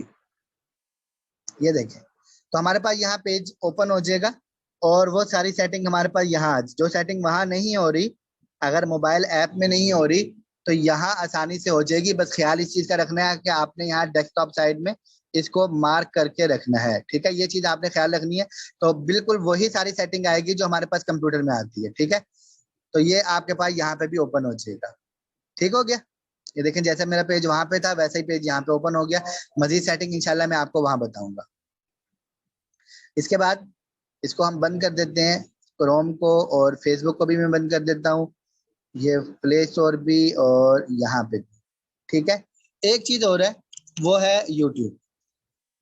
ये देखें, तो हमारे पास यहाँ पेज ओपन हो जाएगा और वो सारी सेटिंग हमारे पास यहाँ, जो सेटिंग वहां नहीं हो रही, अगर मोबाइल ऐप में नहीं हो रही तो यहाँ आसानी से हो जाएगी। बस ख्याल इस चीज का रखना है कि आपने यहाँ डेस्कटॉप साइड में इसको मार्क करके रखना है। ठीक है, ये चीज आपने ख्याल रखनी है, तो बिल्कुल वही सारी सेटिंग आएगी जो हमारे पास कंप्यूटर में आती है। ठीक है, तो ये आपके पास यहाँ पे भी ओपन हो जाएगा। ठीक हो गया, ये देखें जैसे मेरा पेज वहां पे था वैसे ही पेज यहाँ पे ओपन हो गया। मजीद सेटिंग इंशाल्लाह मैं आपको वहां बताऊंगा। इसके बाद इसको हम बंद कर देते हैं, क्रोम को और फेसबुक को भी मैं बंद कर देता हूँ, ये प्ले स्टोर भी और यहाँ पे भी। ठीक है, एक चीज और है, वो है यूट्यूब।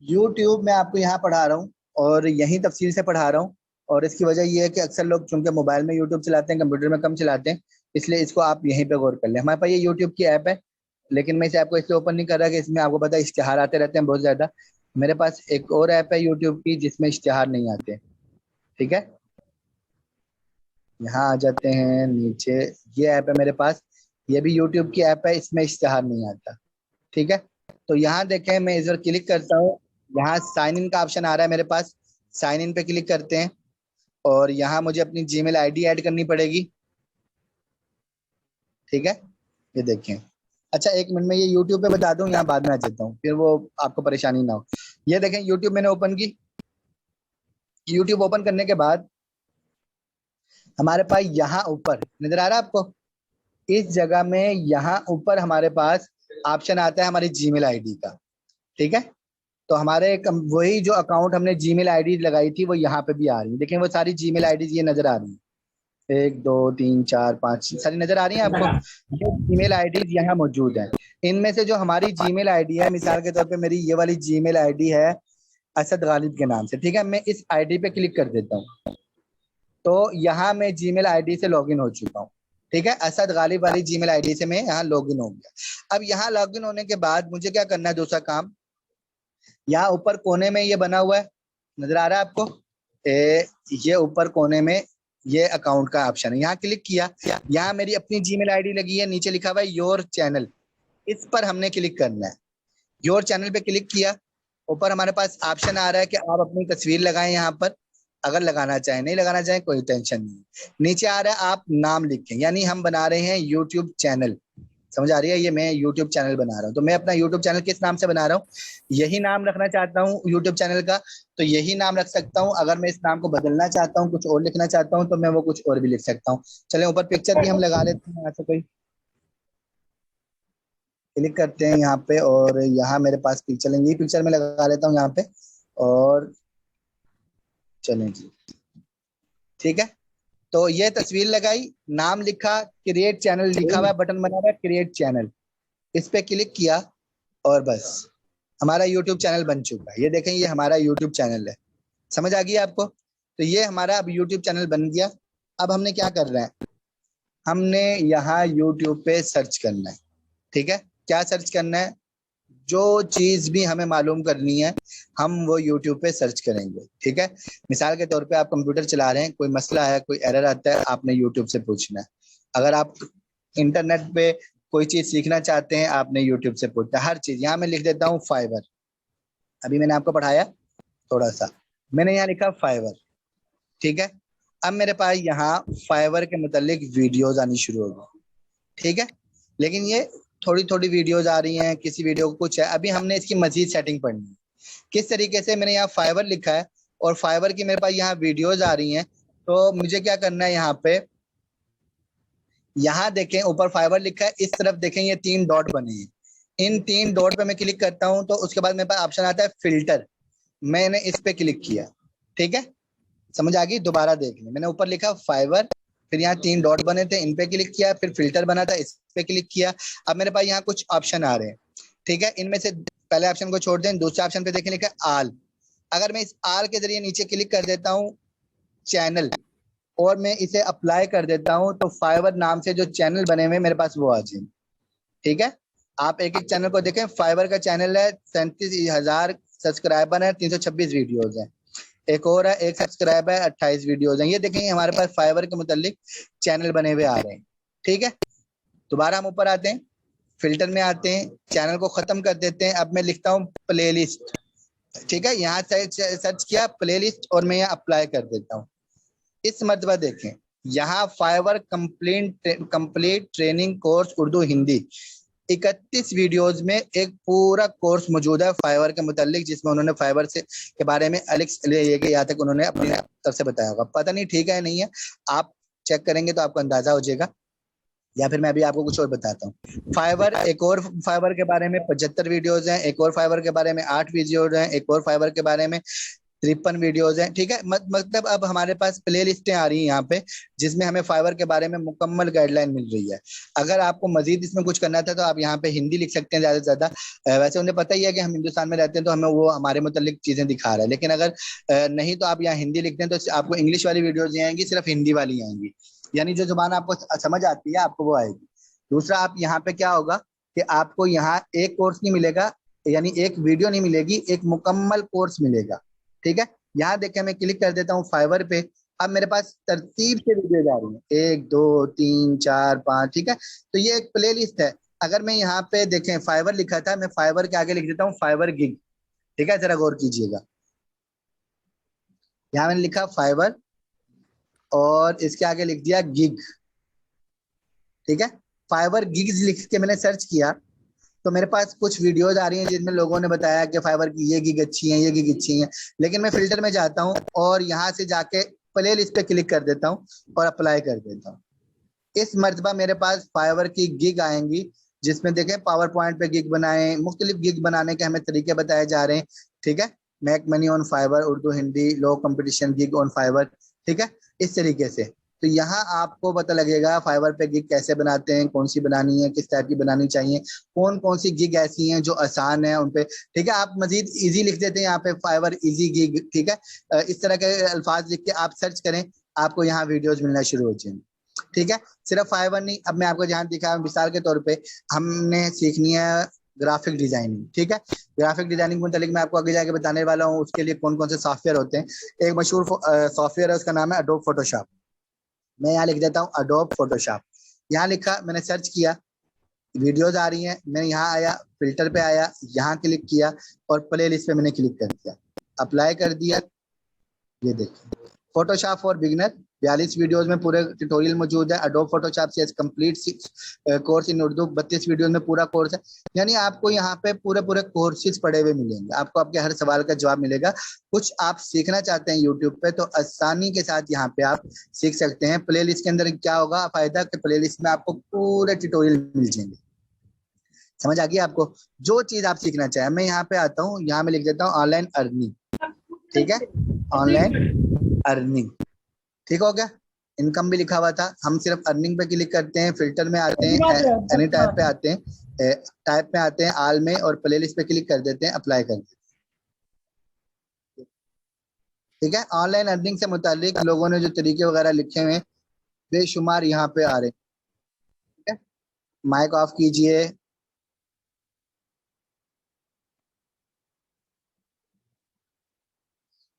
यूट्यूब मैं आपको यहाँ पढ़ा रहा हूँ और यही तफसील से पढ़ा रहा हूँ, और इसकी वजह ये है कि अक्सर लोग चूंकि मोबाइल में यूट्यूब चलाते हैं, कंप्यूटर में कम चलाते हैं, इसलिए इसको आप यहीं पे गौर कर लें। हमारे पास ये यूट्यूब की ऐप है, लेकिन मैं इसे आपको इसलिए ओपन नहीं कर रहा कि इसमें आपको पता है इश्तिहार आते रहते हैं बहुत ज्यादा। मेरे पास एक और ऐप है यूट्यूब की जिसमें इश्तिहार नहीं आते। ठीक है, यहाँ आ जाते हैं नीचे, ये ऐप है मेरे पास, ये भी यूट्यूब की ऐप है, इसमें इश्तिहार नहीं आता। ठीक है, तो यहाँ देखें मैं इधर क्लिक करता हूँ, यहाँ साइन इन का ऑप्शन आ रहा है मेरे पास, साइन इन पे क्लिक करते हैं और यहाँ मुझे अपनी जीमेल आईडी ऐड करनी पड़ेगी। ठीक है, ये देखें, अच्छा एक मिनट में ये यूट्यूब पे बता दूं, यहाँ बाद में आ जाता हूँ, फिर वो आपको परेशानी ना हो। ये देखें यूट्यूब मैंने ओपन की, यूट्यूब ओपन करने के बाद हमारे पास यहाँ ऊपर नजर आ रहा है आपको, इस जगह में यहाँ ऊपर हमारे पास ऑप्शन आता है हमारी जीमेल आईडी का। ठीक है, तो हमारे वही जो अकाउंट हमने जीमेल आईडी लगाई थी वो यहाँ पे भी आ रही है। देखें वो सारी जीमेल आईडी ये नजर आ रही है, 1 2 3 4 5 सारी नजर आ रही है आपको। ये जीमेल आईडी यहाँ मौजूद है, इनमें से जो हमारी जीमेल आईडी है, मिसाल के तौर पे मेरी ये वाली जीमेल आईडी है असद गालिब के नाम से। ठीक है, मैं इस आईडी पे क्लिक कर देता हूँ, तो यहाँ मैं जीमेल आईडी से लॉगिन हो चुका हूँ। ठीक है, असद गालिब वाली जीमेल आईडी से मैं यहाँ लॉगिन हो गया। अब यहाँ लॉगिन होने के बाद मुझे क्या करना है, दूसरा काम, यहाँ ऊपर कोने में ये बना हुआ है, नजर आ रहा है आपको, ये ऊपर कोने में ये अकाउंट का ऑप्शन है, यहाँ क्लिक किया, यहाँ मेरी अपनी जीमेल आईडी लगी है, नीचे लिखा हुआ है योर चैनल, इस पर हमने क्लिक करना है। योर चैनल पे क्लिक किया, ऊपर हमारे पास ऑप्शन आ रहा है कि आप अपनी तस्वीर लगाएं यहाँ पर, अगर लगाना चाहें, नहीं लगाना चाहें कोई टेंशन नहीं। नीचे आ रहा है आप नाम लिखें, यानी हम बना रहे हैं यूट्यूब चैनल, समझ आ रही है? ये मैं यूट्यूब चैनल बना रहा हूँ, तो मैं अपना यूट्यूब चैनल किस नाम से बना रहा हूँ, यही नाम रखना चाहता हूँ यूट्यूब चैनल का, तो यही नाम रख सकता हूँ। अगर मैं इस नाम को बदलना चाहता हूँ, कुछ और लिखना चाहता हूँ, तो मैं वो कुछ और भी लिख सकता हूँ। चले ऊपर पिक्चर भी हम लगा लेते हैं, यहाँ से कोई क्लिक करते हैं यहाँ पे, और यहाँ मेरे पास पिक्चर लेंगे, ये पिक्चर मैं लगा लेता हूँ यहाँ पे, और चलें जी, ठीक है। तो ये तस्वीर लगाई, नाम लिखा, क्रिएट चैनल लिखा हुआ है, बटन बना हुआ है क्रिएट चैनल, इस पे क्लिक किया और बस हमारा यूट्यूब चैनल बन चुका है। ये देखें, ये हमारा यूट्यूब चैनल है, समझ आ गई आपको? तो ये हमारा अब यूट्यूब चैनल बन गया। अब हमने क्या कर रहे हैं, हमने यहाँ यूट्यूब पे सर्च करना है, ठीक है। क्या सर्च करना है, जो चीज भी हमें मालूम करनी है हम वो यूट्यूब पे सर्च करेंगे, ठीक है। मिसाल के तौर पे आप कंप्यूटर चला रहे हैं, कोई मसला है, कोई एरर आता है, आपने यूट्यूब से पूछना है। अगर आप इंटरनेट पे कोई चीज सीखना चाहते हैं, आपने यूट्यूब से पूछना है, हर चीज। यहाँ मैं लिख देता हूँ फाइबर, अभी मैंने आपको पढ़ाया थोड़ा सा, मैंने यहाँ लिखा फाइबर, ठीक है। अब मेरे पास यहाँ फाइबर के मुतालिक वीडियोज आनी शुरू हो गई, ठीक है। लेकिन ये थोड़ी थोड़ी वीडियोज आ रही हैं, किसी वीडियो को कुछ है, अभी हमने इसकी मजीद सेटिंग पढ़नी है। किस तरीके से, मैंने यहाँ फाइबर लिखा है और फाइबर की मेरे पास यहाँ वीडियोज आ रही हैं, तो मुझे क्या करना है, यहाँ पे, यहाँ देखें ऊपर फाइबर लिखा है, इस तरफ देखें ये 3 डॉट बने हैं, इन 3 डॉट पे मैं क्लिक करता हूँ, तो उसके बाद मेरे पास ऑप्शन आता है फिल्टर, मैंने इस पे क्लिक किया, ठीक है। समझ आ गई? दोबारा देख लें, मैंने ऊपर लिखा फाइबर, फिर यहाँ 3 डॉट बने थे, इन पे क्लिक किया, फिर फिल्टर बना था, इस पे क्लिक किया। अब मेरे पास यहाँ कुछ ऑप्शन आ रहे हैं, ठीक है। इनमें से पहले ऑप्शन को छोड़ दें, दूसरे ऑप्शन पे देखें लिखा है आल। अगर मैं इस आल के जरिए नीचे क्लिक कर देता हूँ चैनल, और मैं इसे अप्लाई कर देता हूँ, तो फाइबर नाम से जो चैनल बने हुए मेरे पास वो आ जाए, ठीक है। आप एक एक चैनल को देखें, फाइबर का चैनल है, 37,000 सब्सक्राइबर है, 326 वीडियोज है। एक और है, 1 सब्सक्राइबर है, 28 वीडियोज हैं। ये देखें हमारे पास फाइबर के मुतालिक चैनल बने हुए आ रहे हैं, ठीक है। दोबारा हम ऊपर आते हैं, फिल्टर में आते हैं, चैनल को खत्म कर देते हैं। अब मैं लिखता हूँ प्लेलिस्ट, ठीक है। यहाँ सर्च किया प्लेलिस्ट, और मैं यहाँ अप्लाई कर देता हूँ। इस मर्तबा देखें, यहाँ fibre complete training course Urdu Hindi 31 videos में एक पूरा कोर्स मौजूद है फाइबर के मुतालिक, जिसमें उन्होंने फाइबर से के बारे में यहाँ तक उन्होंने अपनी तरफ से बताया होगा। पता नहीं ठीक है नहीं है, आप चेक करेंगे तो आपको अंदाजा हो जाएगा, या फिर मैं अभी आपको कुछ और बताता हूँ। फाइबर, एक और फाइबर के बारे में 75 वीडियोज हैं, एक और फाइबर के बारे में 8 वीडियोज हैं, एक और फाइबर के बारे में 53 वीडियोज हैं, ठीक है। मतलब अब हमारे पास प्ले लिस्टें आ रही हैं यहाँ पे, जिसमें हमें फाइबर के बारे में मुकम्मल गाइडलाइन मिल रही है। अगर आपको मजीद इसमें कुछ करना था, तो आप यहाँ पे हिंदी लिख सकते हैं ज्यादा से ज्यादा। वैसे उन्हें पता ही है कि हम हिंदुस्तान में रहते हैं, तो हमें वो हमारे मुतालिक चीजें दिखा रहा है, लेकिन अगर नहीं तो आप यहाँ हिंदी लिखते हैं, तो आपको इंग्लिश वाली वीडियोज नहीं आएंगी, सिर्फ हिंदी वाली आएंगी, यानी जो जुबान आपको समझ आती है आपको वो आएगी। दूसरा, आप यहाँ पे क्या होगा कि आपको यहाँ एक कोर्स नहीं मिलेगा, यानी एक वीडियो नहीं मिलेगी, एक मुकम्मल कोर्स मिलेगा, ठीक है। यहाँ देखें, मैं क्लिक कर देता हूँ फाइबर पे, अब मेरे पास तरतीब से वीडियो जा रही है, 1 2 3 4 5, ठीक है। तो ये एक प्ले लिस्ट है। अगर मैं यहाँ पे देखें फाइबर लिखा था, मैं फाइबर के आगे लिख देता हूँ फाइबर गिग, ठीक है, जरा गौर कीजिएगा। यहाँ मैंने लिखा फाइबर और इसके आगे लिख दिया गिग, ठीक है। फाइबर गिग्स लिख के मैंने सर्च किया, तो मेरे पास कुछ वीडियोज आ रही हैं जिनमें लोगों ने बताया कि फाइबर की ये गिग अच्छी है, ये गिग अच्छी है। लेकिन मैं फिल्टर में जाता हूँ और यहाँ से जाके प्ले लिस्ट पे क्लिक कर देता हूँ और अप्लाई कर देता हूँ। इस मर्तबा मेरे पास फाइबर की गिग आएंगी, जिसमें देखें पावर पॉइंट पे गिग बनाएं, मुख्तलिफ गिग बनाने के हमें तरीके बताए जा रहे हैं, ठीक है। Make money on fibre Urdu Hindi, low competition gig on fibre, ठीक है, इस तरीके से। तो यहाँ आपको पता लगेगा फाइबर पे गिग कैसे बनाते हैं, कौन सी बनानी है, किस टाइप की बनानी चाहिए, कौन कौन सी गिग ऐसी हैं जो आसान है उन पे, ठीक है। आप मजीद इजी लिख देते हैं यहाँ पे फाइबर इजी गिग, ठीक है। इस तरह के अल्फाज लिख के आप सर्च करें, आपको यहाँ वीडियोज मिलना शुरू हो जाएंगे, ठीक है। सिर्फ फाइबर नहीं, अब मैं आपको जहाँ दिखा मिसाल के तौर पे हमने सीखनी है ग्राफिक डिजाइनिंग, ठीक है। ग्राफिक डिजाइनिंग के मुतालिक मैं आपको आगे जाके बताने वाला हूँ, उसके लिए कौन कौन से सॉफ्टवेयर होते हैं। एक मशहूर सॉफ्टवेयर है, उसका नाम है अडोब फोटोशॉप। मैं यहाँ लिख देता हूँ अडोब फोटोशॉप, यहाँ लिखा, मैंने सर्च किया, वीडियोज आ रही हैं, मैं यहाँ आया, फिल्टर पे आया, यहाँ क्लिक किया और प्ले लिस्ट पे मैंने क्लिक कर दिया, अप्लाई कर दिया। ये देखिए फोटोशॉप फॉर बिगिनर 42 वीडियोस में पूरे ट्यूटोरियल मौजूद है। एडोब फोटोशॉप से complete course in Urdu 32 videos में पूरा कोर्स है। यानी आपको यहाँ पे पूरे पूरे कोर्सेज पड़े हुए मिलेंगे, आपको आपके हर सवाल का जवाब मिलेगा। कुछ आप सीखना चाहते हैं यूट्यूब पे तो आसानी के साथ यहाँ पे आप सीख सकते हैं। प्ले लिस्ट के अंदर क्या होगा फायदा कि प्ले लिस्ट में आपको पूरे ट्यूटोरियल मिल जाएंगे। समझ आ गई आपको? जो चीज आप सीखना चाहें। मैं यहाँ पे आता हूँ, यहाँ में लिख देता हूँ ऑनलाइन अर्निंग, ठीक है, ऑनलाइन अर्निंग, ठीक हो गया। इनकम भी लिखा हुआ था, हम सिर्फ अर्निंग पे क्लिक करते हैं, फिल्टर में आते हैं, एनी टाइप पे आते हैं, टाइप में आते हैं, आल में, और प्लेलिस्ट पे क्लिक कर देते हैं, अप्लाई कर देते हैं, ठीक है। ऑनलाइन अर्निंग से मुतालिक लोगों ने जो तरीके वगैरह लिखे हुए हैं बेशुमार यहाँ पे आ रहे हैं, ठीक है। माइक ऑफ कीजिए,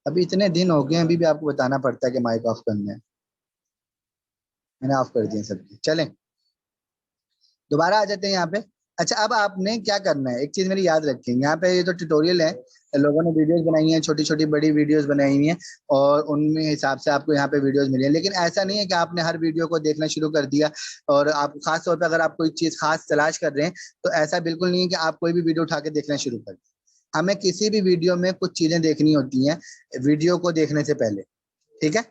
अभी इतने दिन हो गए अभी भी आपको बताना पड़ता है कि माइक ऑफ करना है। मैंने ऑफ कर दिए सबके। चलें दोबारा आ जाते हैं यहाँ पे। अच्छा, अब आपने क्या करना है, एक चीज मेरी याद रखें, यहाँ पे ये तो ट्यूटोरियल है, लोगों ने वीडियोस बनाई हैं, छोटी छोटी बड़ी वीडियोस बनाई हुई हैं, और उनमें हिसाब से आपको यहाँ पे वीडियोस मिली हैं। लेकिन ऐसा नहीं है कि आपने हर वीडियो को देखना शुरू कर दिया। और आप खास तौर पर अगर आप कोई चीज खास तलाश कर रहे हैं तो ऐसा बिल्कुल नहीं है कि आप कोई भी वीडियो उठा के देखना शुरू कर दें। हमें किसी भी वीडियो में कुछ चीजें देखनी होती हैं वीडियो को देखने से पहले, ठीक है।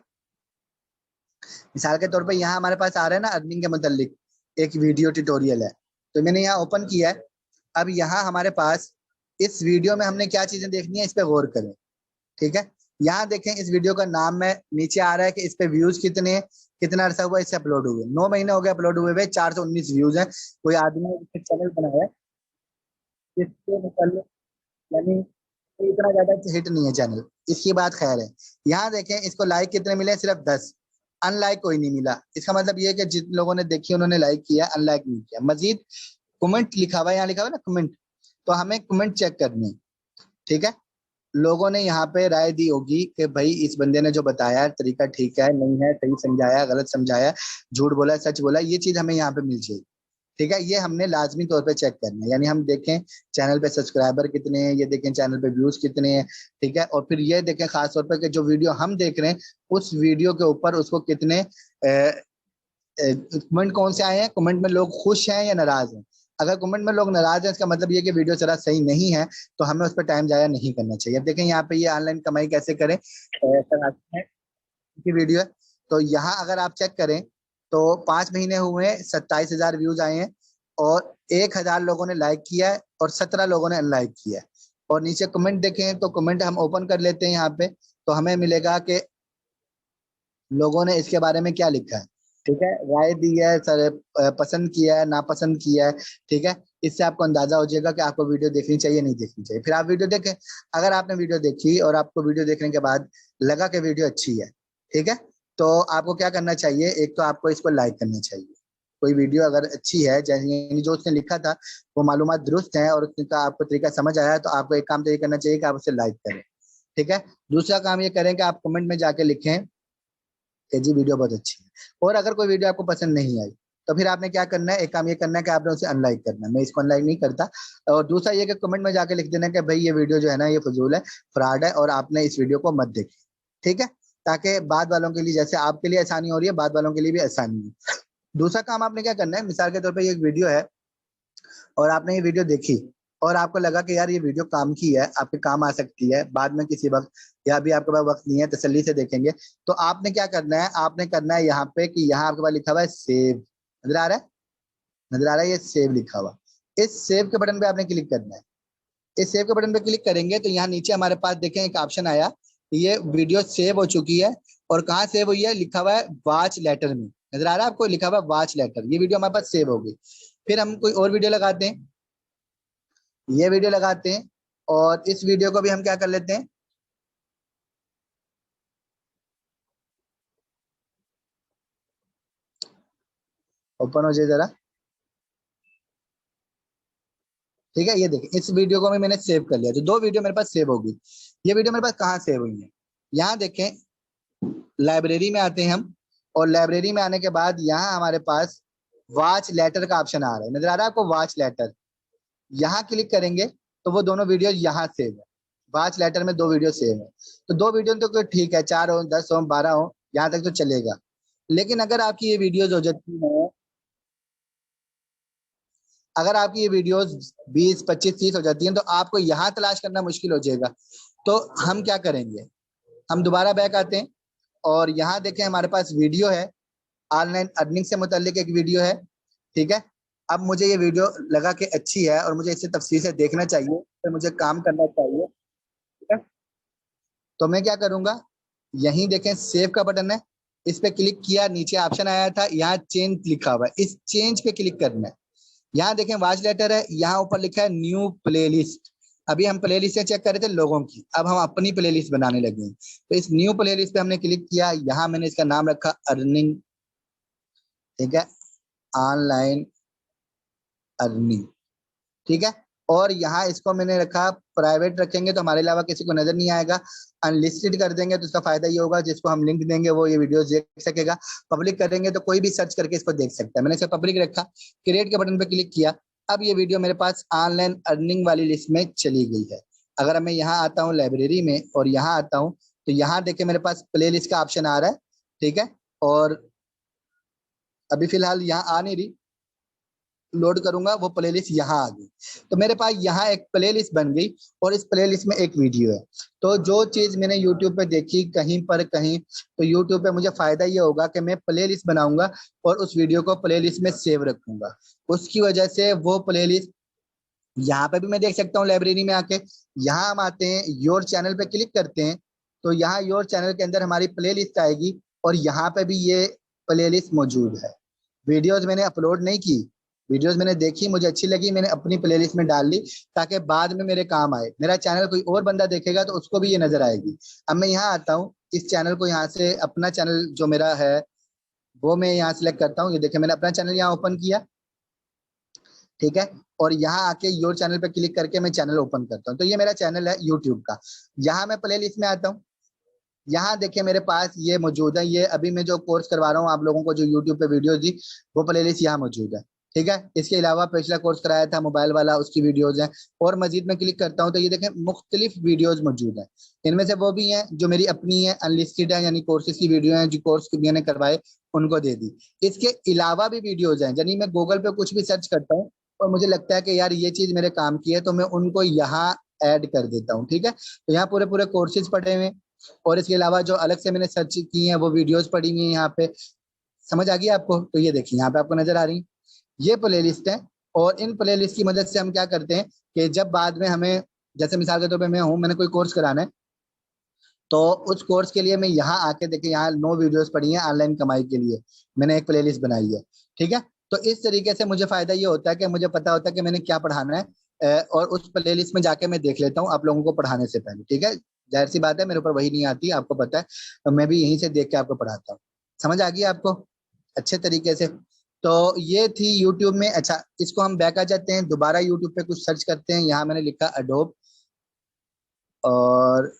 मिसाल के तौर पे यहाँ हमारे पास आ रहा है ना अर्निंग के मुतालिक एक वीडियो ट्यूटोरियल है, तो मैंने यहाँ ओपन किया है। अब यहाँ हमारे पास इस वीडियो में हमने क्या चीजें देखनी है, इस पे गौर करें, ठीक है। यहाँ देखें इस वीडियो का नाम में नीचे आ रहा है कि इस पे व्यूज कितने हैं, कितना अरसा हुआ इससे अपलोड हुए, 9 महीने हो गए अपलोड हुए हुए, 419 व्यूज हैं। कोई आदमी ने चैनल बनाया है इसके मुतालिक, यानी इतना ज्यादा हिट नहीं है चैनल, इसकी बात खैर है। यहाँ देखें इसको लाइक कितने मिले, सिर्फ 10, अनलाइक कोई नहीं मिला। इसका मतलब ये है कि जिन लोगों ने देखी उन्होंने लाइक किया, अनलाइक नहीं किया। मजीद कमेंट लिखा हुआ है, यहाँ लिखा हुआ है ना कमेंट, तो हमें कमेंट चेक करनी है, ठीक है। लोगों ने यहाँ पे राय दी होगी कि भाई इस बंदे ने जो बताया तरीका ठीक है नहीं है, सही समझाया, गलत समझाया, झूठ बोला, सच बोला, ये चीज हमें यहाँ पे मिल जाएगी, ठीक है। ये हमने लाजमी तौर पे चेक करना है, यानी हम देखें चैनल पे सब्सक्राइबर कितने हैं, ये देखें चैनल पे व्यूज कितने हैं, ठीक है। और फिर ये देखें खास तौर पर कि जो वीडियो हम देख रहे हैं उस वीडियो के ऊपर उसको कितने कमेंट कौन से आए हैं, कमेंट में लोग खुश हैं या नाराज हैं। अगर कमेंट में लोग नाराज हैं इसका मतलब ये कि वीडियो जरा सही नहीं है, तो हमें उस पर टाइम जाया नहीं करना चाहिए। अब देखें यहाँ पे ये ऑनलाइन कमाई कैसे करें की वीडियो है। तो यहाँ अगर आप चेक करें तो 5 महीने हुए हैं, 27,000 व्यूज आए हैं, और 1,000 लोगों ने लाइक किया है और 17 लोगों ने अनलाइक किया है। और नीचे कमेंट देखें तो कमेंट हम ओपन कर लेते हैं यहाँ पे, तो हमें मिलेगा कि लोगों ने इसके बारे में क्या लिखा है, ठीक है, राय दी है, सर पसंद किया है, नापसंद किया है, ठीक है। इससे आपको अंदाजा हो जाएगा कि आपको वीडियो देखनी चाहिए नहीं देखनी चाहिए। फिर आप वीडियो देखें, अगर आपने वीडियो देखी और आपको वीडियो देखने के बाद लगा कि वीडियो अच्छी है, ठीक है, तो आपको क्या करना चाहिए, एक तो आपको इसको लाइक करना चाहिए। कोई वीडियो अगर अच्छी है, जैसे जो उसने लिखा था वो मालूमात दुरुस्त है और उसका आपको तरीका समझ आया, तो आपको एक काम तो ये करना चाहिए कि आप उसे लाइक करें, ठीक है। दूसरा काम ये करें कि आप कमेंट में जाके लिखें कि जी वीडियो बहुत अच्छी है। और अगर कोई वीडियो आपको पसंद नहीं आई तो फिर आपने क्या करना है, एक काम ये करना है कि आपने उसे अनलाइक करना है। मैं इसको अनलाइक नहीं करता। और दूसरा ये कि कमेंट में जाके लिख देना कि भाई ये वीडियो जो है ना ये फजूल है, फ्रॉड है, और आपने इस वीडियो को मत देखें, ठीक है, ताकि बाद वालों के लिए, जैसे आपके लिए आसानी हो रही है, बाद वालों के लिए भी आसानी हो। दूसरा काम आपने क्या करना है, मिसाल के तौर पर ये एक वीडियो है और आपने ये वीडियो देखी और आपको लगा कि यार ये वीडियो काम की है, आपके काम आ सकती है बाद में किसी वक्त, या अभी आपके पास वक्त नहीं है, तसल्ली से देखेंगे, तो आपने क्या करना है, आपने करना है यहाँ पे कि यहाँ आपके पास लिखा हुआ है सेव, नजर आ रहा है, नजर आ रहा है, ये सेव लिखा हुआ, इस सेव के बटन पे आपने क्लिक करना है। इस सेव के बटन पे क्लिक करेंगे तो यहाँ नीचे हमारे पास देखें एक ऑप्शन आया, ये वीडियो सेव हो चुकी है, और कहाँ सेव हुई है, लिखा हुआ है वॉच लेटर में, नजर आ रहा है आपको, लिखा हुआ है वॉच लेटर, ये वीडियो हमारे पास सेव हो गई। फिर हम कोई और वीडियो लगाते हैं, ये वीडियो लगाते हैं, और इस वीडियो को भी हम क्या कर लेते हैं, ओपन हो जाए जरा, ठीक है। ये देखिए इस वीडियो को भी मैंने सेव कर लिया, तो 2 वीडियो मेरे पास सेव होगी। ये वीडियो मेरे पास कहाँ सेव हुई है, यहाँ देखें लाइब्रेरी में आते हैं हम, और लाइब्रेरी में आने के बाद यहाँ हमारे पास वॉच लेटर का ऑप्शन आ रहा है, नजर आ रहा है आपको वॉच लेटर, यहाँ क्लिक करेंगे तो वो दोनों वीडियो यहाँ सेव है, वॉच लेटर में 2 वीडियो सेव है, तो 2 वीडियो तो कोई ठीक है, 4 हो 10 हो 12 हो, यहाँ तक तो चलेगा। लेकिन अगर आपकी ये वीडियोज हो जाती है, अगर आपकी ये वीडियोस 20 25 30 हो जाती हैं, तो आपको यहाँ तलाश करना मुश्किल हो जाएगा। तो हम क्या करेंगे, हम दोबारा बैक आते हैं और यहाँ देखें हमारे पास वीडियो है, ऑनलाइन अर्निंग से मुतालिक एक वीडियो है, ठीक है। अब मुझे ये वीडियो लगा के अच्छी है और मुझे इसे तफसील से देखना चाहिए, तो मुझे काम करना चाहिए, ठीक है। तो मैं क्या करूंगा, यहीं देखें सेव का बटन है, इस पे क्लिक किया, नीचे ऑप्शन आया था, यहाँ चेंज लिखा हुआ है, इस चेंज पे क्लिक करना है। यहाँ देखें वॉच लेटर है, यहाँ ऊपर लिखा है न्यू प्लेलिस्ट। अभी हम प्लेलिस्ट चेक कर रहे थे लोगों की, अब हम अपनी प्लेलिस्ट बनाने लगे हैं। तो इस न्यू प्लेलिस्ट पे हमने क्लिक किया, यहाँ मैंने इसका नाम रखा अर्निंग, ठीक है, ऑनलाइन अर्निंग, ठीक है। और यहाँ इसको मैंने रखा प्राइवेट, रखेंगे तो हमारे अलावा किसी को नजर नहीं आएगा। अनलिस्टेड कर देंगे तो इसका फायदा ये होगा, जिसको हम लिंक देंगे वो ये वीडियोस देख सकेगा। पब्लिक करेंगे तो कोई भी सर्च करके इसको देख सकता है। मैंने इसे पब्लिक रखा, क्रिएट के बटन पे क्लिक किया, अब ये वीडियो मेरे पास ऑनलाइन अर्निंग वाली लिस्ट में चली गई है। अगर मैं यहाँ आता हूँ लाइब्रेरी में और यहाँ आता हूँ, तो यहाँ देखे मेरे पास प्ले लिस्ट का ऑप्शन आ रहा है, ठीक है। और अभी फिलहाल यहाँ आ नहीं रही, लोड करूंगा वो प्लेलिस्ट यहाँ आ गई। तो मेरे पास यहाँ एक प्लेलिस्ट बन गई और इस प्लेलिस्ट में एक वीडियो है। तो जो चीज मैंने यूट्यूब पे देखी कहीं पर कहीं, तो यूट्यूब पे मुझे फायदा ये होगा कि मैं प्लेलिस्ट बनाऊंगा और उस वीडियो को प्लेलिस्ट में सेव रखूंगा। उसकी वजह से वो प्लेलिस्ट यहाँ पे भी मैं देख सकता हूँ लाइब्रेरी में आके। यहाँ हम आते हैं, योर चैनल पे क्लिक करते हैं, तो यहाँ योर चैनल के अंदर हमारी प्लेलिस्ट आएगी और यहाँ पे भी ये प्लेलिस्ट मौजूद है। वीडियोज मैंने अपलोड नहीं की, वीडियोस मैंने देखी, मुझे अच्छी लगी, मैंने अपनी प्लेलिस्ट में डाल ली ताकि बाद में मेरे काम आए। मेरा चैनल कोई और बंदा देखेगा तो उसको भी ये नजर आएगी। अब मैं यहाँ आता हूँ, इस चैनल को यहाँ से, अपना चैनल जो मेरा है वो मैं यहाँ सिलेक्ट करता हूँ। ये देखिए मैंने अपना चैनल यहाँ ओपन किया, ठीक है। और यहाँ आके योर चैनल पे क्लिक करके मैं चैनल ओपन करता हूँ, तो ये मेरा चैनल है यूट्यूब का। यहाँ मैं प्लेलिस्ट में आता हूँ, यहाँ देखिए मेरे पास ये मौजूद है, ये अभी मैं जो कोर्स करवा रहा हूँ आप लोगों को, जो यूट्यूब पे वीडियोस दी, वो प्लेलिस्ट यहाँ मौजूद है, ठीक है। इसके अलावा पिछला कोर्स कराया था मोबाइल वाला, उसकी वीडियोस हैं। और मजीद में क्लिक करता हूँ तो ये देखें मुख्तलिफ वीडियोस मौजूद हैं। इनमें से वो भी हैं जो मेरी अपनी है, अनलिस्टेड है, यानी कोर्सेज की वीडियो है, जो कोर्स मैंने करवाए उनको दे दी। इसके अलावा भी वीडियोज हैं, यानी मैं गूगल पे कुछ भी सर्च करता हूँ और मुझे लगता है कि यार ये चीज मेरे काम की है, तो मैं उनको यहाँ ऐड कर देता हूँ, ठीक है। तो यहाँ पूरे पूरे कोर्सेज पड़े हुए, और इसके अलावा जो अलग से मैंने सर्च की है वो वीडियोस पड़ी हुई हैं यहाँ पे। समझ आ गई आपको? तो ये देखिए यहाँ पे आपको नजर आ रही ये प्लेलिस्ट है। और इन प्लेलिस्ट की मदद से हम क्या करते हैं कि जब बाद में हमें, जैसे मिसाल के तौर पे मैं हूँ, मैंने कोई कोर्स कराना है, तो उस कोर्स के लिए मैं यहाँ आके देखिए यहाँ 9 वीडियोस पड़ी हैं ऑनलाइन कमाई के लिए, मैंने एक प्लेलिस्ट बनाई है, ठीक है। तो इस तरीके से मुझे फायदा ये होता है कि मुझे पता होता है कि मैंने क्या पढ़ाना है, और उस प्लेलिस्ट में जाके मैं देख लेता हूँ आप लोगों को पढ़ाने से पहले, ठीक है। जाहिर सी बात है मेरे ऊपर वही नहीं आती, आपको पता है, तो मैं भी यहीं से देख के आपको पढ़ाता हूँ। समझ आ गई आपको अच्छे तरीके से? तो ये थी यूट्यूब में। अच्छा, इसको हम बैक आ जाते हैं, दोबारा यूट्यूब पे कुछ सर्च करते हैं। यहाँ मैंने लिखा अडोब और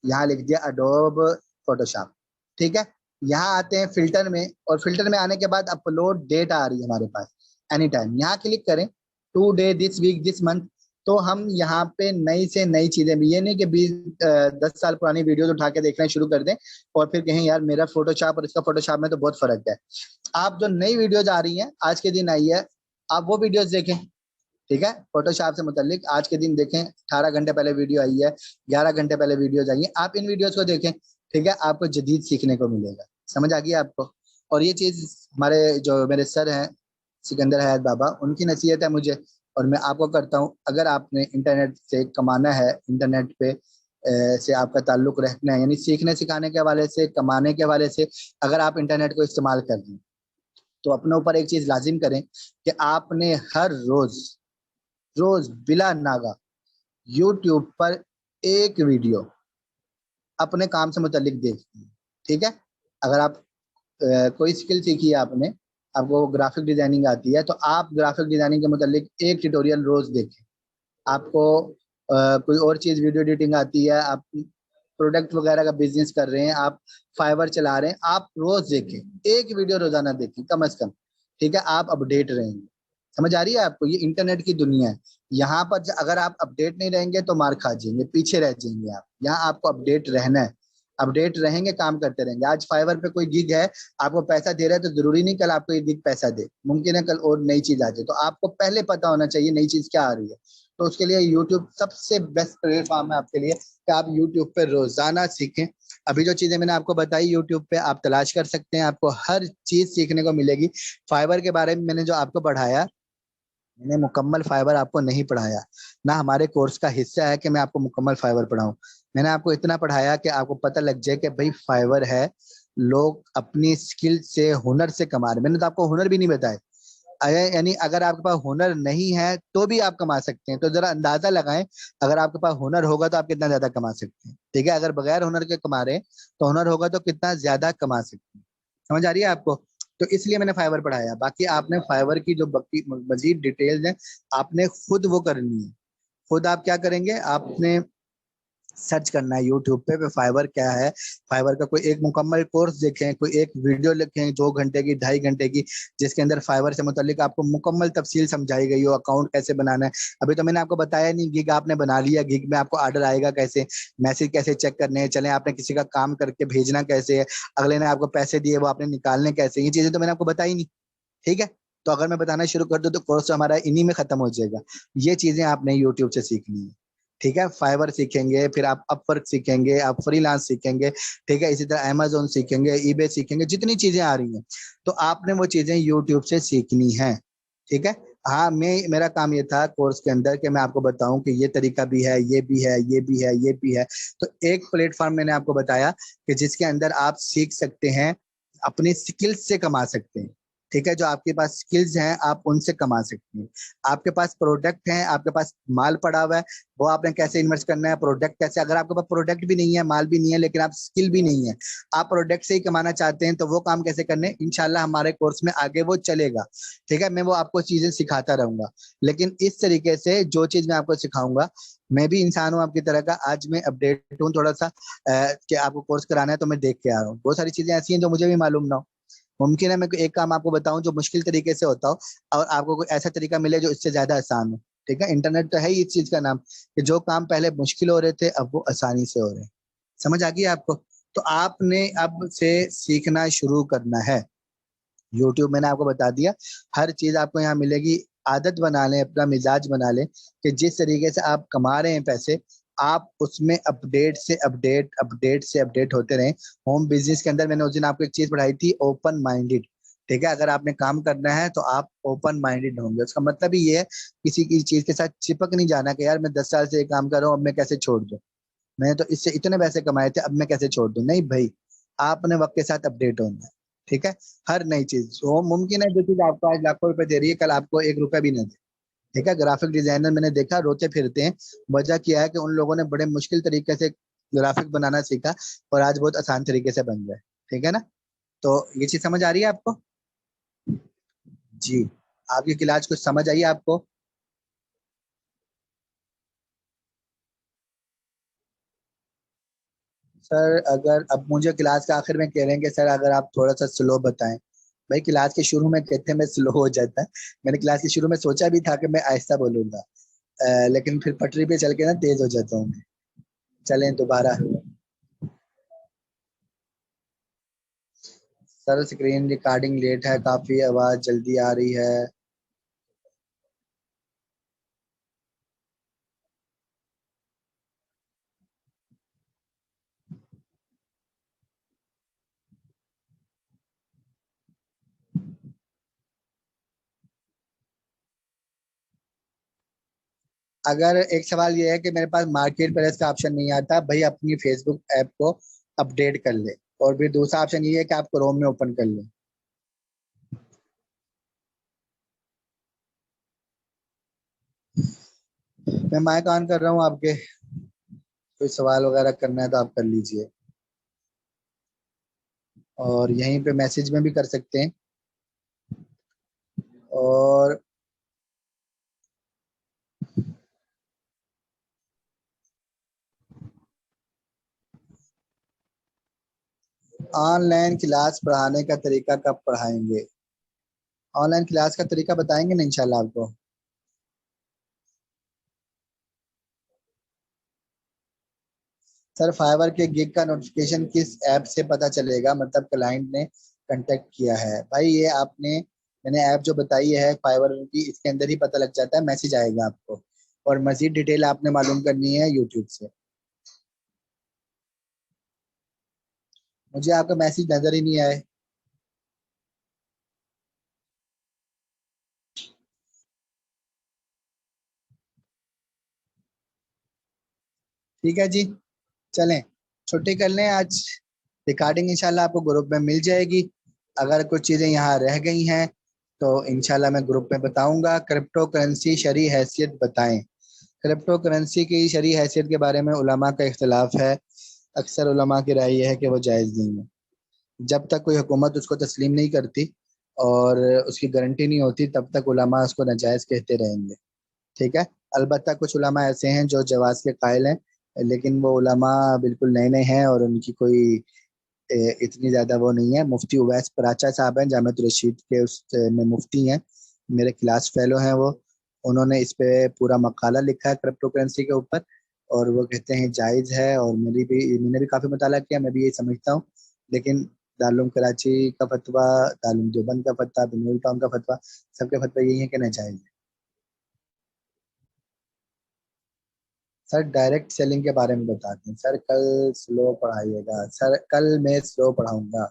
यहाँ लिख दिया अडोब फोटोशॉप, ठीक है। यहाँ आते हैं फिल्टर में, और फिल्टर में आने के बाद अपलोड डेट आ रही है हमारे पास एनी टाइम, यहाँ क्लिक करें, today, this week, this month. तो हम यहाँ पे नई से नई चीजें भी, ये नहीं कि 10 साल पुरानी वीडियोस उठा के देखना शुरू कर दें और फिर कहें यार मेरा फोटोशॉप और इसका फोटोशॉप में तो बहुत फर्क है। आप जो नई वीडियोज आ रही हैं, आज के दिन आई है, आप वो वीडियोज देखें, ठीक है। फोटोशॉप से मुतालिक आज के दिन देखें, 18 घंटे पहले वीडियो आई है, 11 घंटे पहले वीडियोज आई है, आप इन वीडियोज को देखें, ठीक है। आपको जदीद सीखने को मिलेगा। समझ आ गई आपको? और ये चीज हमारे जो मेरे सर हैं सिकंदर हयात बाबा, उनकी नसीहत है मुझे, और मैं आपको करता हूँ। अगर आपने इंटरनेट से कमाना है, इंटरनेट पे से आपका ताल्लुक रखना है, यानी सीखने सिखाने के हवाले से, कमाने के हवाले से, अगर आप इंटरनेट को इस्तेमाल कर रहे हैं, तो अपने ऊपर एक चीज लाजिम करें कि आपने हर रोज रोज बिला नागा यूट्यूब पर एक वीडियो अपने काम से मुतालिक देखनी है, ठीक है। अगर आप कोई स्किल सीखी है आपने, आपको ग्राफिक डिजाइनिंग आती है, तो आप ग्राफिक डिजाइनिंग के मुतालिक एक ट्यूटोरियल रोज देखें। आपको कोई और चीज, वीडियो एडिटिंग आती है, आप प्रोडक्ट वगैरह का बिजनेस कर रहे हैं, आप फाइवर चला रहे हैं, आप रोज देखें, एक वीडियो रोजाना देखें कम से कम, ठीक है। आप अपडेट रहेंगे। समझ आ रही है आपको? ये इंटरनेट की दुनिया है, यहाँ पर अगर आप अपडेट नहीं रहेंगे तो मार खा जाएंगे, पीछे रह जाएंगे आप। यहाँ आपको अपडेट रहना है, अपडेट रहेंगे, काम करते रहेंगे। आज फाइवर पे कोई गिग है, आपको पैसा दे रहा है, तो जरूरी नहीं कल आपको ये गिग पैसा दे, मुमकिन है कल और नई चीज आ जाए। तो आपको पहले पता होना चाहिए नई चीज क्या आ रही है। तो उसके लिए यूट्यूब सबसे बेस्ट प्लेटफॉर्म है आपके लिए कि आप यूट्यूब पे रोजाना सीखें। अभी जो चीजें मैंने आपको बताई यूट्यूब पे आप तलाश कर सकते हैं, आपको हर चीज सीखने को मिलेगी। फाइबर के बारे में मैंने जो आपको पढ़ाया, मैंने मुकम्मल फाइबर आपको नहीं पढ़ाया, ना हमारे कोर्स का हिस्सा है कि मैं आपको मुकम्मल फाइबर पढ़ाऊं। मैंने आपको इतना पढ़ाया कि आपको पता लग जाए कि भाई फाइबर है, लोग अपनी स्किल से हुनर से कमा रहे। मैंने तो आपको हुनर भी नहीं बताया। यानी अगर आपके पास हुनर नहीं है तो भी आप कमा सकते हैं। तो जरा अंदाजा लगाएं, अगर आपके पास हुनर होगा तो आप कितना ज्यादा कमा सकते हैं। ठीक है, अगर बगैर हुनर के कमा रहे हैं तो हुनर होगा तो कितना ज्यादा कमा सकते हैं। समझ आ रही है आपको? तो इसलिए मैंने फाइवर पढ़ाया। बाकी आपने फाइवर की जो बाकी मजीद डिटेल्स हैं आपने खुद वो करनी है। खुद आप क्या करेंगे, आपने सर्च करना है यूट्यूब पे फाइबर क्या है। फाइबर का कोई एक मुकम्मल कोर्स देखें, कोई एक वीडियो लिखें 2 घंटे की 2.5 घंटे की, जिसके अंदर फाइबर से मुतालिक आपको मुकम्मल तफसील समझाई गई हो, अकाउंट कैसे बनाना है। अभी तो मैंने आपको बताया नहीं, गिग आपने बना लिया, गिग में आपको ऑर्डर आएगा कैसे, मैसेज कैसे चेक करने हैं, चले आपने किसी का काम करके भेजना कैसे है, अगले ने आपको पैसे दिए वो आपने निकालने कैसे, ये चीजें तो मैंने आपको बताई नहीं। ठीक है, तो अगर मैं बताना शुरू कर दूं तो कोर्स हमारा इन्हीं में खत्म हो जाएगा। ये चीजें आपने यूट्यूब से सीखनी है। ठीक है, फाइवर सीखेंगे, फिर आप अपवर्क सीखेंगे, आप फ्रीलांस सीखेंगे। ठीक है, इसी तरह अमेजोन सीखेंगे, ईबे सीखेंगे, जितनी चीजें आ रही हैं तो आपने वो चीजें यूट्यूब से सीखनी है। ठीक है, हाँ मेरा काम ये था कोर्स के अंदर कि मैं आपको बताऊं कि ये तरीका भी है, ये भी है, ये भी है, ये भी है। तो एक प्लेटफॉर्म मैंने आपको बताया कि जिसके अंदर आप सीख सकते हैं, अपनी स्किल्स से कमा सकते हैं। ठीक है, जो आपके पास स्किल्स हैं आप उनसे कमा सकते हैं। आपके पास प्रोडक्ट हैं, आपके पास माल पड़ा हुआ है, वो आपने कैसे इन्वेस्ट करना है, प्रोडक्ट कैसे। अगर आपके पास प्रोडक्ट भी नहीं है, माल भी नहीं है, लेकिन आप स्किल भी नहीं है, आप प्रोडक्ट से ही कमाना चाहते हैं, तो वो काम कैसे करने, इंशाल्लाह हमारे कोर्स में आगे वो चलेगा। ठीक है, मैं वो आपको चीजें सिखाता रहूंगा। लेकिन इस तरीके से जो चीज मैं आपको सिखाऊंगा, मैं भी इंसान हूँ आपकी तरह का, आज मैं अपडेट हूँ थोड़ा सा कि आपको कोर्स कराना है तो मैं देख के आ रहा हूँ। बहुत सारी चीजें ऐसी हैं जो मुझे भी मालूम ना हो। मुमकिन है मैं कोई एक काम आपको बताऊं जो मुश्किल तरीके से होता हो, और आपको कोई ऐसा तरीका मिले जो इससे ज्यादा आसान हो। ठीक है, इंटरनेट तो है ही इस चीज का नाम कि जो काम पहले मुश्किल हो रहे थे अब वो आसानी से हो रहे हैं। समझ आ गई आपको? तो आपने अब से सीखना शुरू करना है। यूट्यूब मैंने आपको बता दिया, हर चीज आपको यहाँ मिलेगी। आदत बना लें, अपना मिजाज बना लें कि जिस तरीके से आप कमा रहे हैं पैसे, आप उसमें अपडेट से अपडेट, अपडेट से अपडेट होते रहें। होम बिजनेस के अंदर मैंने उस दिन आपको एक चीज पढ़ाई थी, ओपन माइंडेड। ठीक है, अगर आपने काम करना है तो आप ओपन माइंडेड होंगे। उसका मतलब ही ये है, किसी की चीज के साथ चिपक नहीं जाना कि यार मैं 10 साल से ये काम कर रहा हूँ अब मैं कैसे छोड़ दूं, मैंने तो इससे इतने पैसे कमाए थे अब मैं कैसे छोड़ दूं। नहीं भाई, आपने वक्त के साथ अपडेट होना है। ठीक है, हर नई चीज वो मुमकिन है जो चीज आपको आज लाखों रुपए दे रही है कल आपको 1 रुपया भी ना दे। ठीक है, ग्राफिक डिजाइनर मैंने देखा रोते फिरते हैं, वजह क्या है कि उन लोगों ने बड़े मुश्किल तरीके से ग्राफिक बनाना सीखा और आज बहुत आसान तरीके से बन गए। ठीक है ना? तो ये चीज समझ आ रही है आपको? जी, आपकी क्लास कुछ समझ आई आपको? सर अगर अब मुझे क्लास के आखिर में कह रहे हैं कि सर अगर आप थोड़ा सा स्लो बताएं। भाई क्लास के शुरू में कहते हैं मैं स्लो हो जाता है, मैंने क्लास के शुरू में सोचा भी था कि मैं आहिस्ता बोलूंगा, लेकिन फिर पटरी पे चल के ना तेज हो जाता हूँ मैं। चलें दोबारा। सर स्क्रीन रिकॉर्डिंग लेट है काफी, आवाज जल्दी आ रही है। अगर एक सवाल ये है कि मेरे पास मार्केट प्लेस का ऑप्शन नहीं आता, भाई अपनी फेसबुक ऐप को अपडेट कर ले। और फिर दूसरा ऑप्शन ये है कि आप क्रोम में ओपन कर ले। मैं माइक ऑन कर रहा हूँ आपके, कोई सवाल वगैरह करना है तो आप कर लीजिए, और यहीं पे मैसेज में भी कर सकते हैं। और ऑनलाइन क्लास पढ़ाने का तरीका कब पढ़ाएंगे? ऑनलाइन क्लास का तरीका बताएंगे ना इंशाल्लाह आपको। सर फाइवर के गिग का नोटिफिकेशन किस ऐप से पता चलेगा, मतलब क्लाइंट ने कांटेक्ट किया है? भाई ये आपने, मैंने ऐप जो बताई है फाइवर की, इसके अंदर ही पता लग जाता है, मैसेज आएगा आपको। और मजीद डिटेल आपने मालूम करनी है यूट्यूब से। मुझे आपका मैसेज नजर ही नहीं आए। ठीक है जी, चलें, छुट्टी कर लें आज। रिकॉर्डिंग इंशाल्लाह आपको ग्रुप में मिल जाएगी। अगर कुछ चीज़ें यहाँ रह गई हैं तो इंशाल्लाह मैं ग्रुप में बताऊंगा। क्रिप्टो करेंसी शरई हैसियत बताएं। क्रिप्टो करेंसी की शरई हैसियत के बारे में उलमा का इख्तलाफ है। अक्सर उलमा की राय यह है कि वो जायज़ नहीं है। जब तक कोई हुकूमत उसको तस्लीम नहीं करती और उसकी गारंटी नहीं होती, तब तक उलमा उसको नाजायज़ कहते रहेंगे। ठीक है। अलबत्ता कुछ उलमा ऐसे हैं जो जवाज़ के कायल हैं, लेकिन वो उलमा बिल्कुल नए नए हैं और उनकी कोई इतनी ज़्यादा वो नहीं है। मुफ्ती उवैस पराचा साहब हैं, जामियत रशीद के उस में मुफ्ती हैं, मेरे क्लास फेलो हैं वो। उन्होंने इस पे पूरा मकाला लिखा है क्रिप्टो करेंसी के ऊपर, और वो कहते हैं जायज़ है। और मैंने भी काफ़ी मुताला किया, मैं भी यही समझता हूँ। लेकिन दारुल कराची का फतवा, दारुल देवबंद का फतवा, बिनोल टाउन का फतवा, सबके फतवा यही है कि नाजायज़ है। सर डायरेक्ट सेलिंग के बारे में बताते हैं। सर कल स्लो पढ़ाइएगा सर, कल मैं स्लो पढ़ाऊंगा।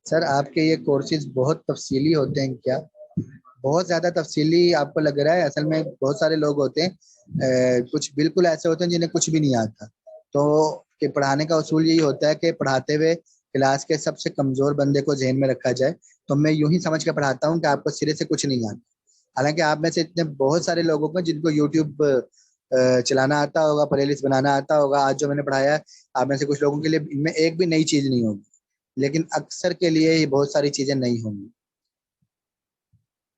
सर आपके ये कोर्सेज बहुत तफसीली होते हैं क्या? बहुत ज्यादा तफसीली आपको लग रहा है? असल में बहुत सारे लोग होते हैं, कुछ बिल्कुल ऐसे होते हैं जिन्हें कुछ भी नहीं आता। तो कि पढ़ाने का उसूल यही होता है कि पढ़ाते हुए क्लास के सबसे कमजोर बंदे को जहन में रखा जाए। तो मैं यूं ही समझ के पढ़ाता हूँ कि आपको सिरे से कुछ नहीं आता। हालांकि आप में से इतने बहुत सारे लोगों को जिनको यूट्यूब चलाना आता होगा, प्लेलिस्ट बनाना आता होगा, आज जो मैंने पढ़ाया है, आप में से कुछ लोगों के लिए इनमें एक भी नई चीज नहीं होगी, लेकिन अक्सर के लिए ही बहुत सारी चीजें नहीं होंगी।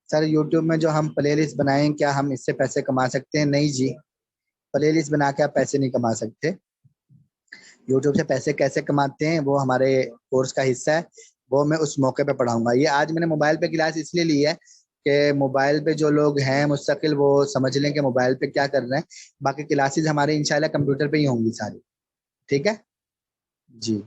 सर यूट्यूब में जो हम प्लेलिस्ट बनाएं, क्या हम इससे पैसे कमा सकते हैं? नहीं जी, प्लेलिस्ट बना के आप पैसे नहीं कमा सकते। यूट्यूब से पैसे कैसे कमाते हैं वो हमारे कोर्स का हिस्सा है, वो मैं उस मौके पे पढ़ाऊंगा। ये आज मैंने मोबाइल पे क्लास इसलिए ली है कि मोबाइल पे जो लोग हैं मुस्तकिल, वो समझ लें कि मोबाइल पे क्या कर रहे हैं। बाकी क्लासेस हमारे इंशाल्लाह कंप्यूटर पे ही होंगी सारी। ठीक है जी।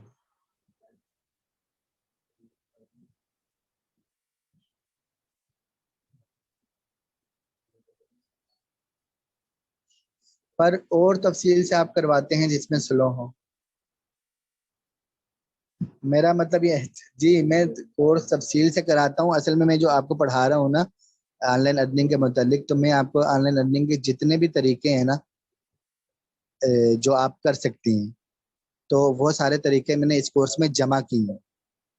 पर और तफसील से आप करवाते हैं जिसमें स्लो हो? मेरा मतलब ये है जी, मैं कोर्स तफसील से कराता हूँ। असल में मैं जो आपको पढ़ा रहा हूँ ना ऑनलाइन अर्निंग के मुतालिक, तो मैं आपको ऑनलाइन अर्निंग के जितने भी तरीके हैं ना, जो आप कर सकती हैं, तो वो सारे तरीके मैंने इस कोर्स में जमा किए हैं,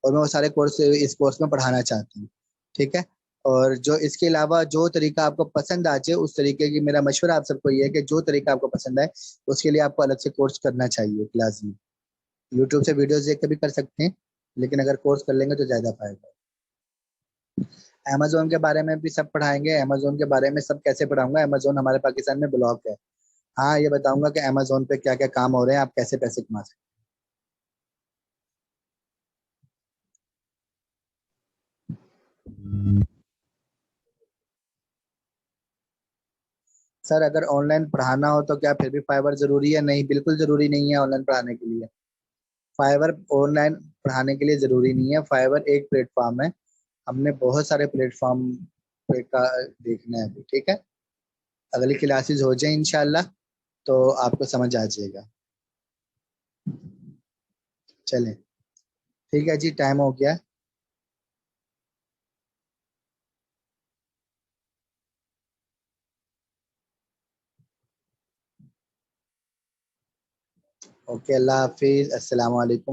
और मैं वो सारे कोर्स इस कोर्स में पढ़ाना चाहती हूँ। ठीक है। और जो इसके अलावा जो तरीका आपको पसंद आ जाए, उस तरीके की मेरा मशवरा आप सबको ये है कि जो तरीका आपको पसंद आए उसके लिए आपको अलग से कोर्स करना चाहिए क्लास में। यूट्यूब से वीडियोस देख के भी कर सकते हैं, लेकिन अगर कोर्स कर लेंगे तो ज़्यादा फायदा है। अमेजोन के बारे में भी सब पढ़ाएंगे। अमेजोन के बारे में सब कैसे पढ़ाऊंगा? अमेजोन हमारे पाकिस्तान में ब्लॉक है। हाँ ये बताऊंगा कि अमेजोन पे क्या क्या काम हो रहे हैं, आप कैसे पैसे कमा सकते हैं। सर अगर ऑनलाइन पढ़ाना हो तो क्या फिर भी फाइवर जरूरी है? नहीं, बिल्कुल जरूरी नहीं है ऑनलाइन पढ़ाने के लिए। फाइवर ऑनलाइन पढ़ाने के लिए जरूरी नहीं है। फाइवर एक प्लेटफॉर्म है, हमने बहुत सारे प्लेटफॉर्म पे का देखना है अभी। ठीक है। अगली क्लासेस हो जाए इंशाल्लाह तो आपको समझ आ जाएगा। चलें, ठीक है जी, टाइम हो गया। ओके, अल्लाह हाफिज, अस्सलाम वालेकुम।